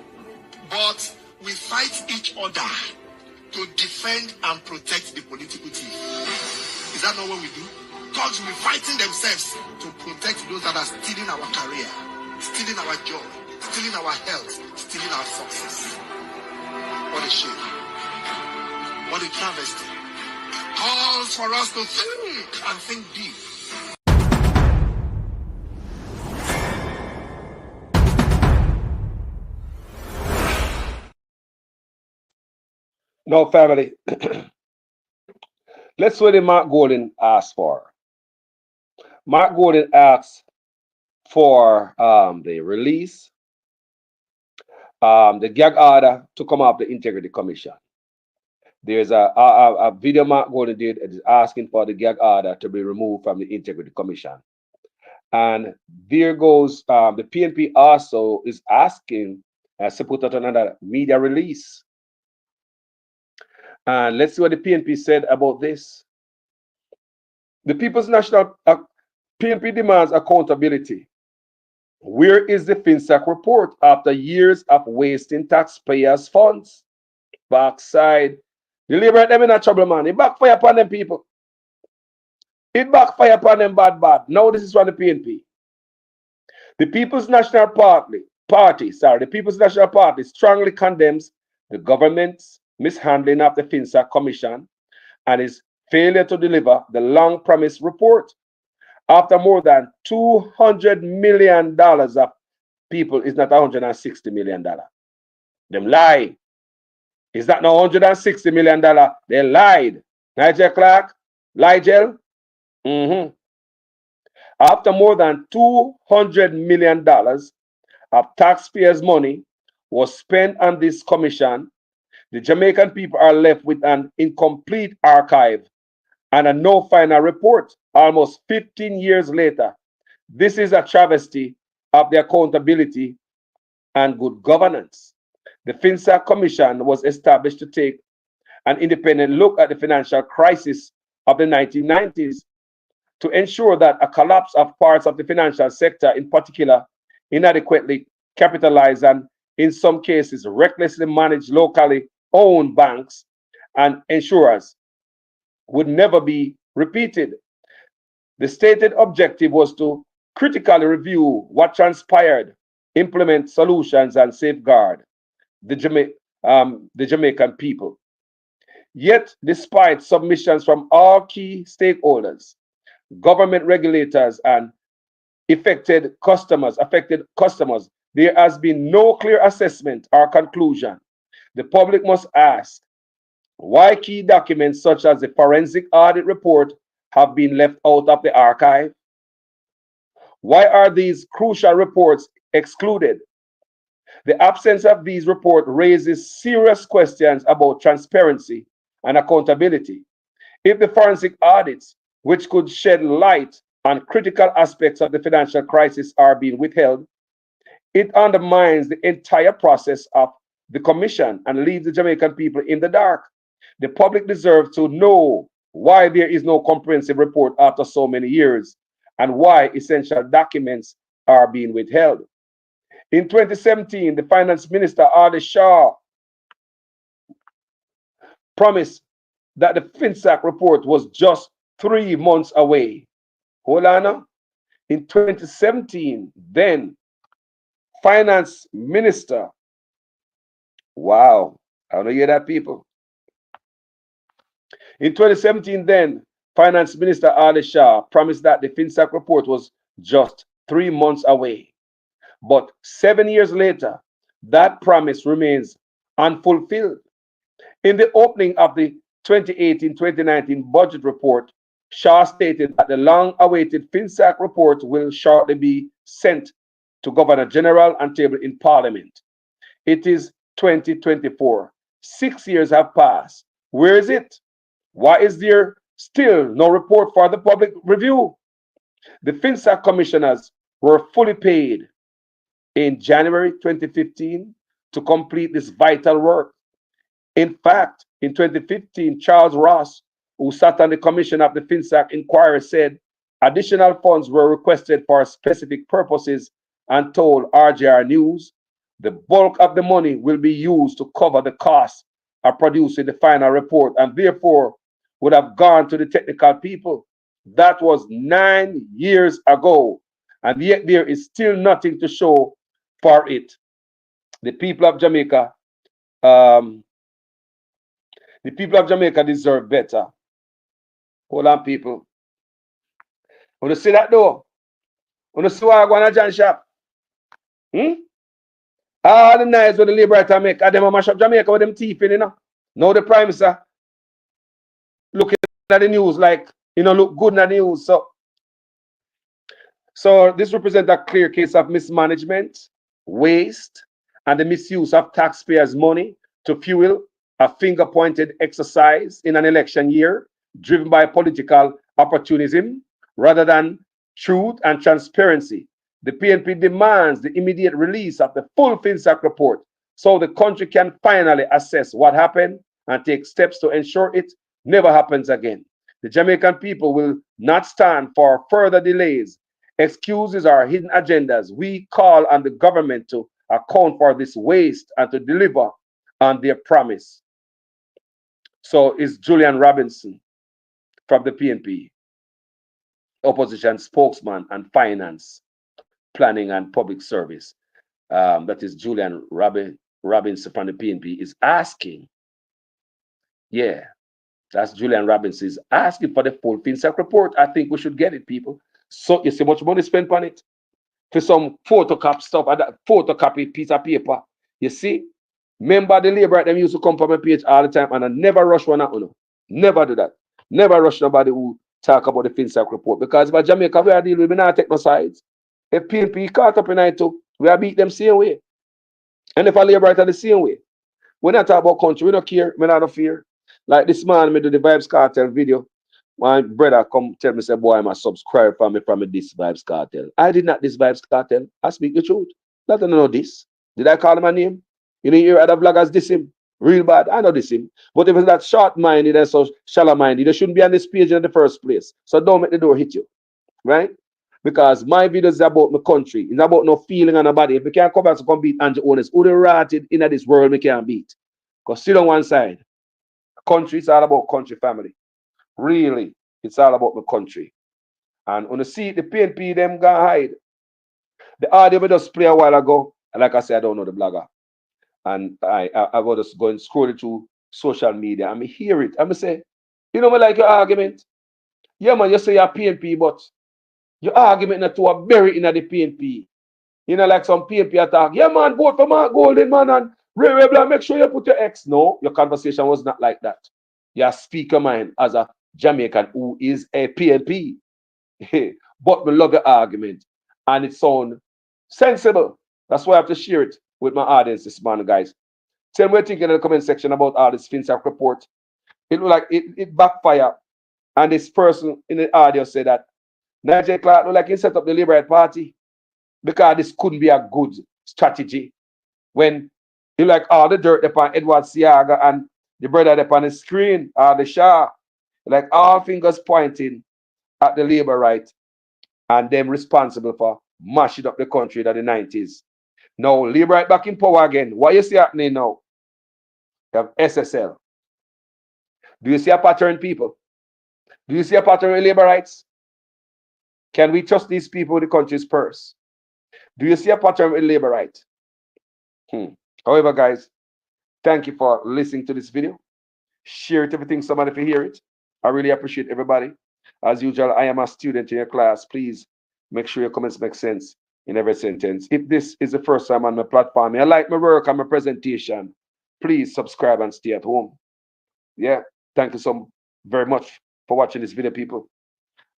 But we fight each other to defend and protect the political thief. Is that not what we do? Thugs will be fighting themselves to protect those that are stealing our career, stealing our job, stealing our health, stealing our success. What a shame. What a travesty. Calls for us to think and think deep. Now, family, let's see what Mark Golden asked for. Mark Golden asked for the release, the gag order to come off the Integrity Commission. There's a video Mark Golden did is asking for the gag order to be removed from the Integrity Commission. And there goes the PNP also is asking to put out another media release. And let's see what the PNP said about this. The People's National PNP demands accountability. Where is the Finsac report after years of wasting taxpayers' funds? Backside. The Labour them in a trouble, man. It backfire upon them people. It backfire upon them bad. Now this is from the PNP. The People's National Party, the People's National Party strongly condemns the government's mishandling of the Finsac Commission and its failure to deliver the long-promised report. After more than $200 million of people, it's not $160 million. Them lie. It's not no $160 million. They lied. Nigel Clark, Nigel. After more than $200 million of taxpayers' money was spent on this commission, the Jamaican people are left with an incomplete archive and a no final report almost 15 years later. This is a travesty of the accountability and good governance. The Finsac Commission was established to take an independent look at the financial crisis of the 1990s to ensure that a collapse of parts of the financial sector, in particular, inadequately capitalized and in some cases recklessly managed locally owned banks and insurers, would never be repeated. The stated objective was to critically review what transpired, implement solutions, and safeguard the Jamaican people. Yet, despite submissions from all key stakeholders, government regulators, and affected customers, there has been no clear assessment or conclusion. The public must ask why key documents such as the forensic audit report have been left out of the archive. Why are these crucial reports excluded? The absence of these reports raises serious questions about transparency and accountability. If the forensic audits, which could shed light on critical aspects of the financial crisis, are being withheld, it undermines the entire process of the commission and leaves the Jamaican people in the dark. The public deserves to know why there is no comprehensive report after so many years and why essential documents are being withheld. In 2017, the Finance Minister, Ali Shah, promised that the Finsac report was just 3 months away. Hold on now. In 2017, then Finance Minister, wow, I don't hear that, people. In 2017, then Finance Minister Ali Shah promised that the Finsac report was just 3 months away. But 7 years later, that promise remains unfulfilled. In the opening of the 2018-2019 budget report, Shah stated that the long-awaited Finsac report will shortly be sent to Governor General and tabled in Parliament. It is 2024. 6 years have passed. Where is it? Why is there still no report for the public review? The Finsac commissioners were fully paid in January 2015 to complete this vital work. In fact, In 2015, Charles Ross, who sat on the commission of the Finsac inquiry, said additional funds were requested for specific purposes and told RJR News the bulk of the money will be used to cover the costs of producing the final report and therefore would have gone to the technical people. That was 9 years ago, and yet there is still nothing to show for it. The people of Jamaica, deserve better. Hold on, people. Want to see that though? Want to see why I go on a John shop? All the knives with the liberator make, them a mash up Jamaica with them teeth in, you know. Now the Prime Minister looking at the news like, look good in the news. So this represents a clear case of mismanagement, waste, and the misuse of taxpayers' money to fuel a finger-pointed exercise in an election year driven by political opportunism rather than truth and transparency. The PNP demands the immediate release of the full Finsac report so the country can finally assess what happened and take steps to ensure it never happens again. The Jamaican people will not stand for further delays, excuses, or hidden agendas. We call on the government to account for this waste and to deliver on their promise. So it's Julian Robinson from the PNP, opposition spokesman and finance, planning and public service. That is Julian Robinson from the PNP is asking. Yeah, that's Julian Robinson is asking for the full Finsac report. I think we should get it, people. So you see much money spent on it for some photocopy stuff, that photocopy piece of paper. You see, remember the labor them used to come from my page all the time, and I never rush one out. Never do that. Never rush nobody who talk about the Finsac report, because by Jamaica we are dealing with, we not take no sides. If PNP caught up in it too, we are beat them same way. And if I labor the same way. When I talk about country, we don't care, we not fear. Like this man me do the Vibes Cartel video. My brother come tell me, say, boy, I'm a subscriber from this Vibes Cartel. I did not this Vibes Cartel. I speak the truth. Let them know this. Did I call him a name? You didn't hear other vloggers diss him? Real bad. I know diss him. But if it's that short-minded and so shallow-minded, you shouldn't be on this page in the first place. So don't make the door hit you. Right? Because my video is about my country. It's about no feeling on nobody. If we can't come back to come beat Andrew Owners, who the rotted in this world we can't beat? Because sit on one side. Country, it's all about country family. Really, it's all about the country. And when you see the PNP, them gonna hide. The audio we just play a while ago, and like I said, I don't know the blogger. And I was just going scrolling through social media, and I hear it. I'm say, you know, I like your argument. Yeah, man, you say you're PNP, but your argument not to a bury in the PNP. You know, like some PNP attack. Yeah, man, vote for Mark Golden, man, and Ray Blah, make sure you put your X. No, your conversation was not like that. You speak your mind as a Jamaican who is a PNP. But we love your argument. And it sounds sensible. That's why I have to share it with my audience this morning, guys. Tell me what you think in the comment section about all this Finsac report. It look like it backfired. And this person in the audio said that Nigel Clark look like he set up the Liberal Party because this couldn't be a good strategy. When you like all the dirt upon Edward Siaga and the brother upon the screen, the Shah, like all fingers pointing at the labor right and them responsible for mashing up the country in the 90s. Now, labor right back in power again. What you see happening now? You have SSL. Do you see a pattern, people? Do you see a pattern in labor rights? Can we trust these people with the country's purse? Do you see a pattern in labor right? However, guys, thank you for listening to this video. Share it if you think somebody can hear it. I really appreciate everybody. As usual, I am a student in your class. Please make sure your comments make sense in every sentence. If this is the first time on my platform, I like my work and my presentation, please subscribe and stay at home. Yeah, thank you so very much for watching this video, people.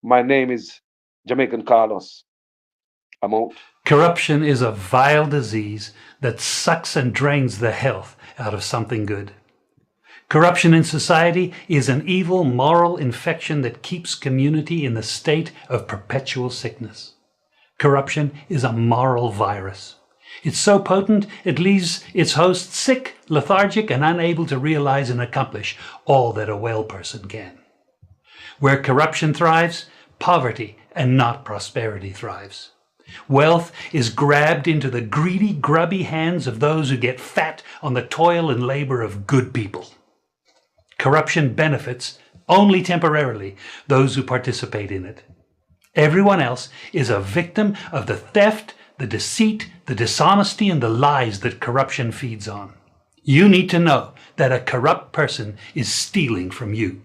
My name is Jamaican Carlos. I'm out. Corruption is a vile disease that sucks and drains the health out of something good. Corruption in society is an evil moral infection that keeps community in the state of perpetual sickness. Corruption is a moral virus. It's so potent it leaves its host sick, lethargic, and unable to realize and accomplish all that a well person can. Where corruption thrives, poverty and not prosperity thrives. Wealth is grabbed into the greedy, grubby hands of those who get fat on the toil and labor of good people. Corruption benefits only temporarily those who participate in it. Everyone else is a victim of the theft, the deceit, the dishonesty, and the lies that corruption feeds on. You need to know that a corrupt person is stealing from you.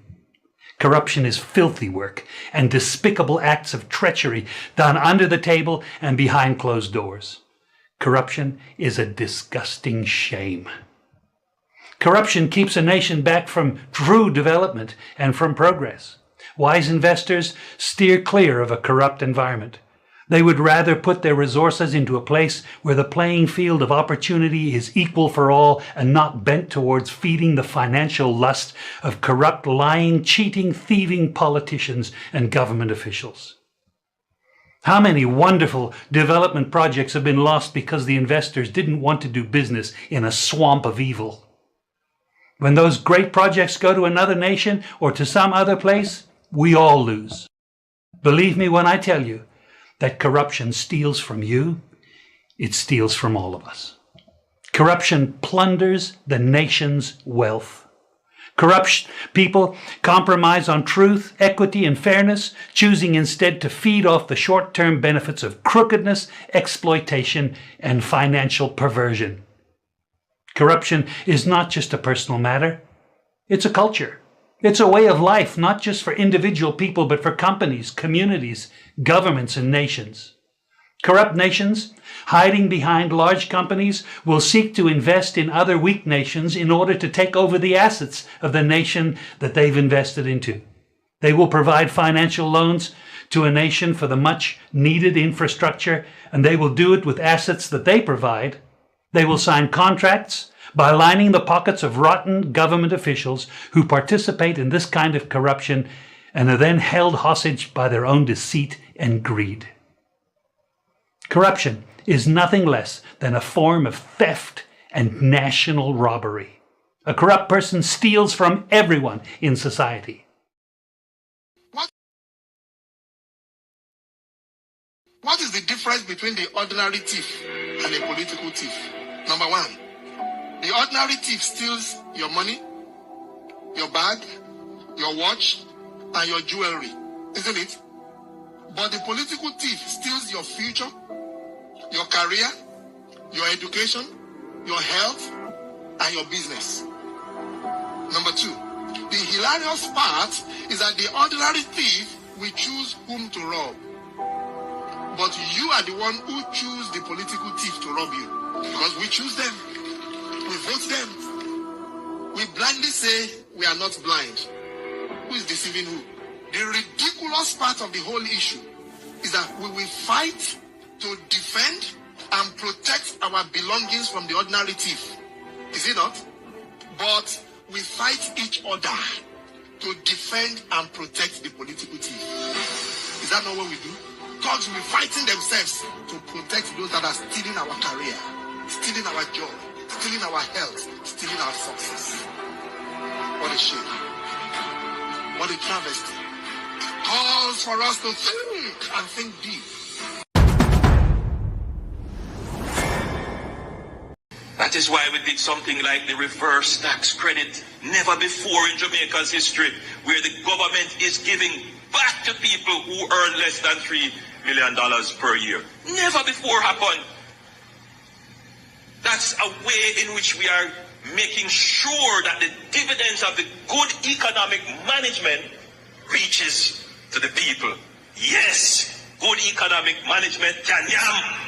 Corruption is filthy work and despicable acts of treachery done under the table and behind closed doors. Corruption is a disgusting shame. Corruption keeps a nation back from true development and from progress. Wise investors steer clear of a corrupt environment. They would rather put their resources into a place where the playing field of opportunity is equal for all and not bent towards feeding the financial lust of corrupt, lying, cheating, thieving politicians and government officials. How many wonderful development projects have been lost because the investors didn't want to do business in a swamp of evil? When those great projects go to another nation or to some other place, we all lose. Believe me when I tell you that corruption steals from you, it steals from all of us. Corruption plunders the nation's wealth. Corrupt people compromise on truth, equity, and fairness, choosing instead to feed off the short-term benefits of crookedness, exploitation, and financial perversion. Corruption is not just a personal matter, it's a culture. It's a way of life, not just for individual people, but for companies, communities, governments, and nations. Corrupt nations, hiding behind large companies, will seek to invest in other weak nations in order to take over the assets of the nation that they've invested into. They will provide financial loans to a nation for the much needed infrastructure, and they will do it with assets that they provide. They will sign contracts by lining the pockets of rotten government officials who participate in this kind of corruption and are then held hostage by their own deceit and greed. Corruption is nothing less than a form of theft and national robbery. A corrupt person steals from everyone in society. What is the difference between the ordinary thief and a political thief? Number one, the ordinary thief steals your money, your bag, your watch, and your jewelry, isn't it? But the political thief steals your future, your career, your education, your health, and your business. Number two, the hilarious part is that the ordinary thief will choose whom to rob. But you are the one who choose the political thief to rob you. Because we choose them. We vote them. We blindly say we are not blind. Who is deceiving who? The ridiculous part of the whole issue is that we will fight to defend and protect our belongings from the ordinary thief. Is it not? But we fight each other to defend and protect the political thief. Is that not what we do? Thugs will be fighting themselves to protect those that are stealing our career, stealing our job, stealing our health, stealing our success. What a shame. What a travesty. It calls for us to think and think deep. That is why we did something like the reverse tax credit. Never before in Jamaica's history, where the government is giving back to people who earn less than $3 million per year. Never before happened. That's a way in which we are making sure that the dividends of the good economic management reaches to the people. Yes, good economic management can yam.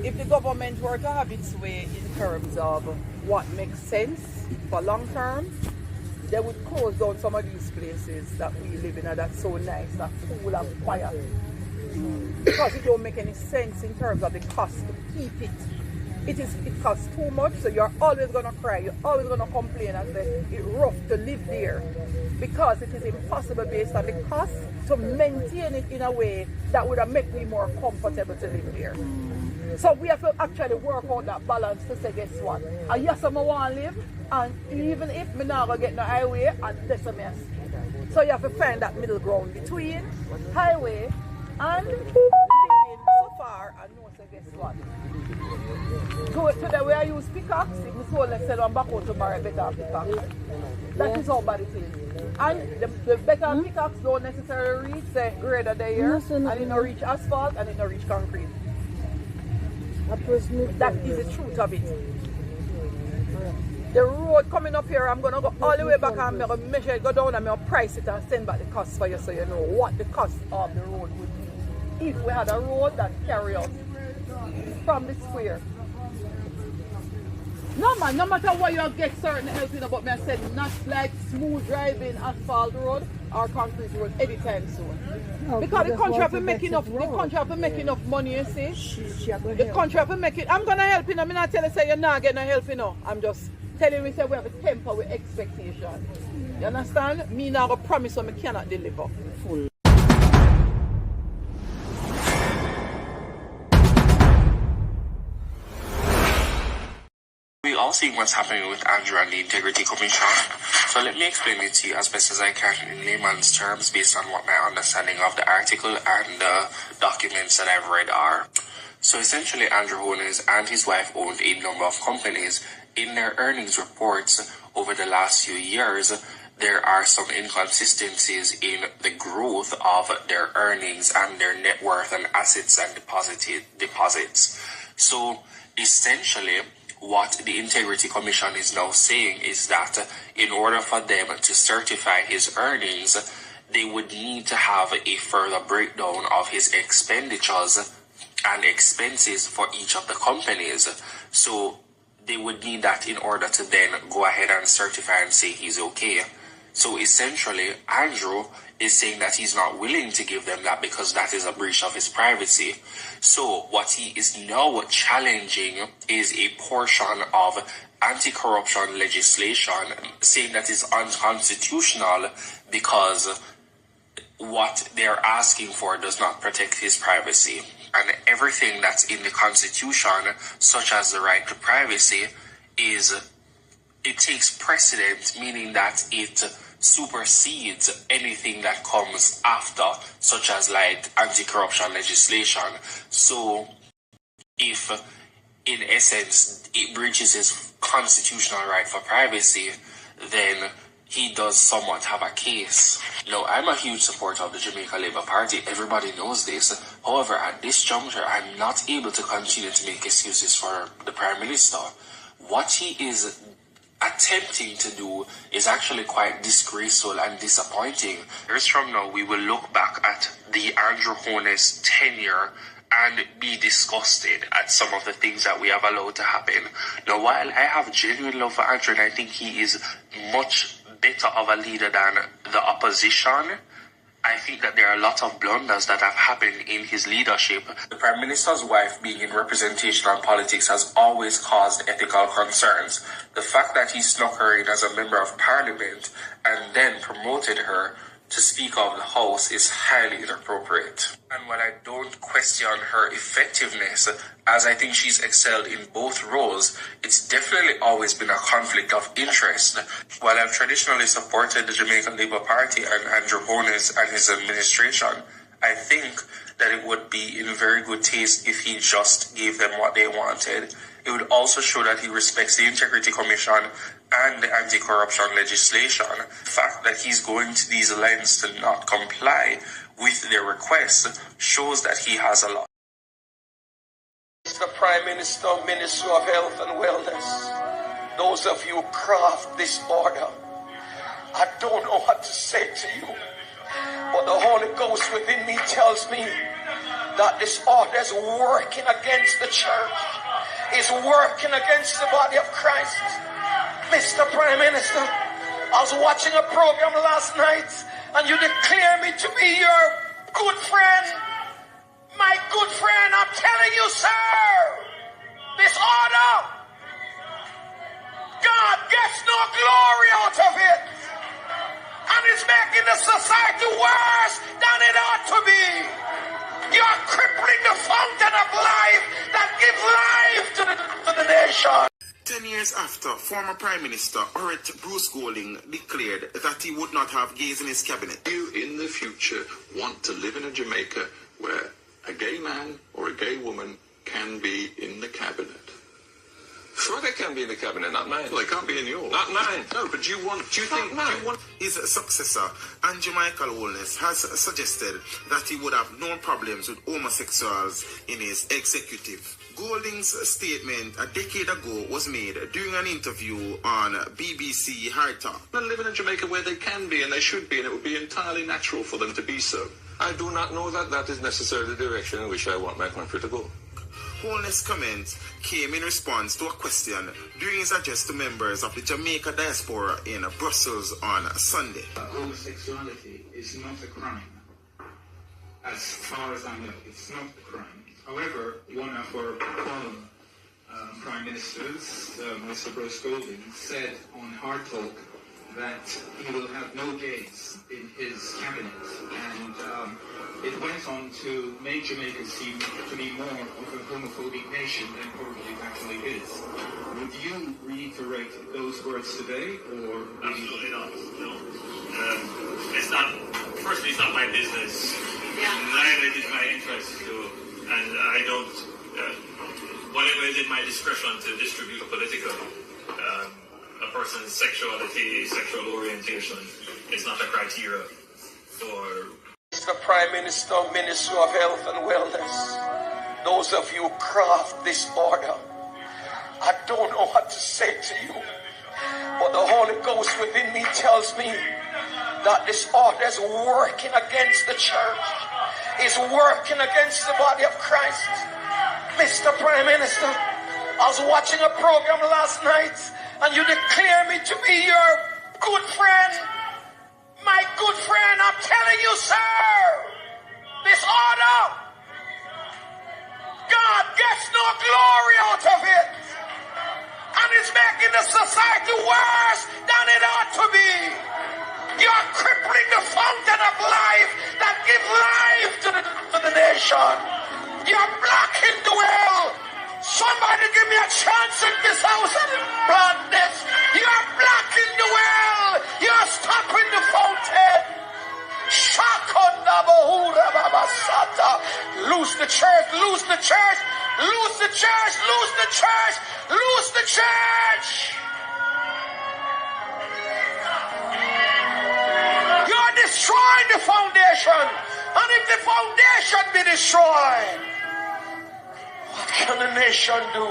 If the government were to have its way in terms of what makes sense for long term, they would close down some of these places that we live in that's so nice, that's cool and quiet. Because it don't make any sense in terms of the cost to keep it it costs too much, so you're always gonna cry, you're always gonna complain and say it's rough to live there because it is impossible based on the cost to maintain it in a way that would have made me more comfortable to live there. So we have to actually work out that balance to say, guess what? And yes, I want to live, and even if me not gonna get no highway, and that's a mess. So you have to find that middle ground between highway and living so far and know, so guess what? Today where I use pickaxe, if my soul said I'm back out to buy better pickaxe. That is how bad it is. And the better pickaxe don't necessarily reach the greater the year, and it don't reach asphalt and it don't reach concrete. That is the truth of it. The road coming up here, I'm going to go all the way back and I'm going to measure it, go down and I'm going to price it and send back the cost for you so you know what the cost of the road would be. If we had a road that carry us from the square. No man, no matter what you get certain help, but me I said not like smooth driving asphalt road or concrete road anytime soon. Because the country have to make enough, money, you see. The country have to make it. I'm gonna help you. I'm not telling you say you're not getting help, I'm just telling you say we have a temper with expectation. You understand? Me now go promise so me cannot deliver. Full. We all see what's happening with Andrew and the Integrity Commission. So let me explain it to you as best as I can in layman's terms based on what my understanding of the article and the documents that I've read are. So essentially, Andrew Holness and his wife owned a number of companies. In their earnings reports over the last few years, there are some inconsistencies in the growth of their earnings and their net worth and assets and deposits. So essentially, what the Integrity Commission is now saying is that in order for them to certify his earnings, they would need to have a further breakdown of his expenditures and expenses for each of the companies. So they would need that in order to then go ahead and certify and say he's okay. So essentially, Andrew is saying that he's not willing to give them that because that is a breach of his privacy. So what he is now challenging is a portion of anti-corruption legislation, saying that is unconstitutional because what they're asking for does not protect his privacy. And everything that's in the Constitution, such as the right to privacy, it takes precedent, meaning that it supersedes anything that comes after, such as like anti-corruption legislation. So if in essence it breaches his constitutional right for privacy, then he does somewhat have a case. Now, I'm a huge supporter of the Jamaica Labour Party. Everybody knows this. However, at this juncture, I'm not able to continue to make excuses for the Prime Minister. What he is attempting to do is actually quite disgraceful and disappointing. Years from now, we will look back at the Andrew Holness tenure and be disgusted at some of the things that we have allowed to happen. Now, while I have genuine love for Andrew and I think he is much better of a leader than the opposition, I think that there are a lot of blunders that have happened in his leadership. The Prime Minister's wife being in representational politics has always caused ethical concerns. The fact that he snuck her in as a member of Parliament and then promoted her to Speaker of the House is highly inappropriate. And while I don't question her effectiveness, as I think she's excelled in both roles, it's definitely always been a conflict of interest. While I've traditionally supported the Jamaican Labour Party and Andrew Holness and his administration, I think that it would be in very good taste if he just gave them what they wanted. It would also show that he respects the Integrity Commission and the anti-corruption legislation. The fact that he's going to these lengths to not comply with their request shows that he has a lot. Mr. Prime Minister, Minister of Health and Wellness, those of you who craft this order, I don't know what to say to you, but the Holy Ghost within me tells me that this order is working against the church, is working against the body of Christ. Mr. Prime Minister, I was watching a program last night and you declare me to be your good friend. My good friend, I'm telling you, sir, Disorder! God gets no glory out of it. And it's making the society worse than it ought to be. You're crippling the fountain of life that gives life to the nation. 10 years after, former Prime Minister Bruce Golding declared that he would not have gays in his cabinet. You in the future want to live in a Jamaica where a gay man or a gay woman can be in the cabinet? Sure they can be in the cabinet, not mine. Well, they can't be in yours. Not mine. No, but do you want... His successor, Andrew Michael Holness, has suggested that he would have no problems with homosexuals in his executive. Golding's statement a decade ago was made during an interview on BBC Hard Talk. They live in a Jamaica where they can be and they should be, and it would be entirely natural for them to be so. I do not know that that is necessarily the direction in which I want my country to go. Holness' comment came in response to a question during his address to members of the Jamaica diaspora in Brussels on Sunday. Homosexuality is not a crime. As far as I know, it's not a crime. However, one of our former Prime Ministers, Mr. Bruce Golding, said on Hard Talk that he will have no gays in his cabinet, and it went on to make Jamaica seem to be more of a homophobic nation than probably it actually is. Would you reiterate those words today, or... Absolutely not, no. It's not, firstly, it's not my business. Neither is my interest to, and I don't, whatever is in my discretion to distribute political, a person's sexuality, sexual orientation is not a criteria for... Mr. Prime Minister, Minister of Health and Wellness, those of you who craft this order, I don't know what to say to you, but the Holy Ghost within me tells me that this order is working against the church, is working against the body of Christ. Mr. Prime Minister, I was watching a program last night and you declare me to be your good friend. My good friend, I'm telling you, sir, this order, God gets no glory out of it. And it's making the society worse than it ought to be. You're crippling the fountain of life that gives life to the nation. You're blocking the well. Somebody give me a chance in this house and plant this. You're blocking the well. You're stopping the fountain. Loose the church, loose the church, loose the church, loose the church, loose the church. You're destroying the foundation. And if the foundation be destroyed, what can the nation do?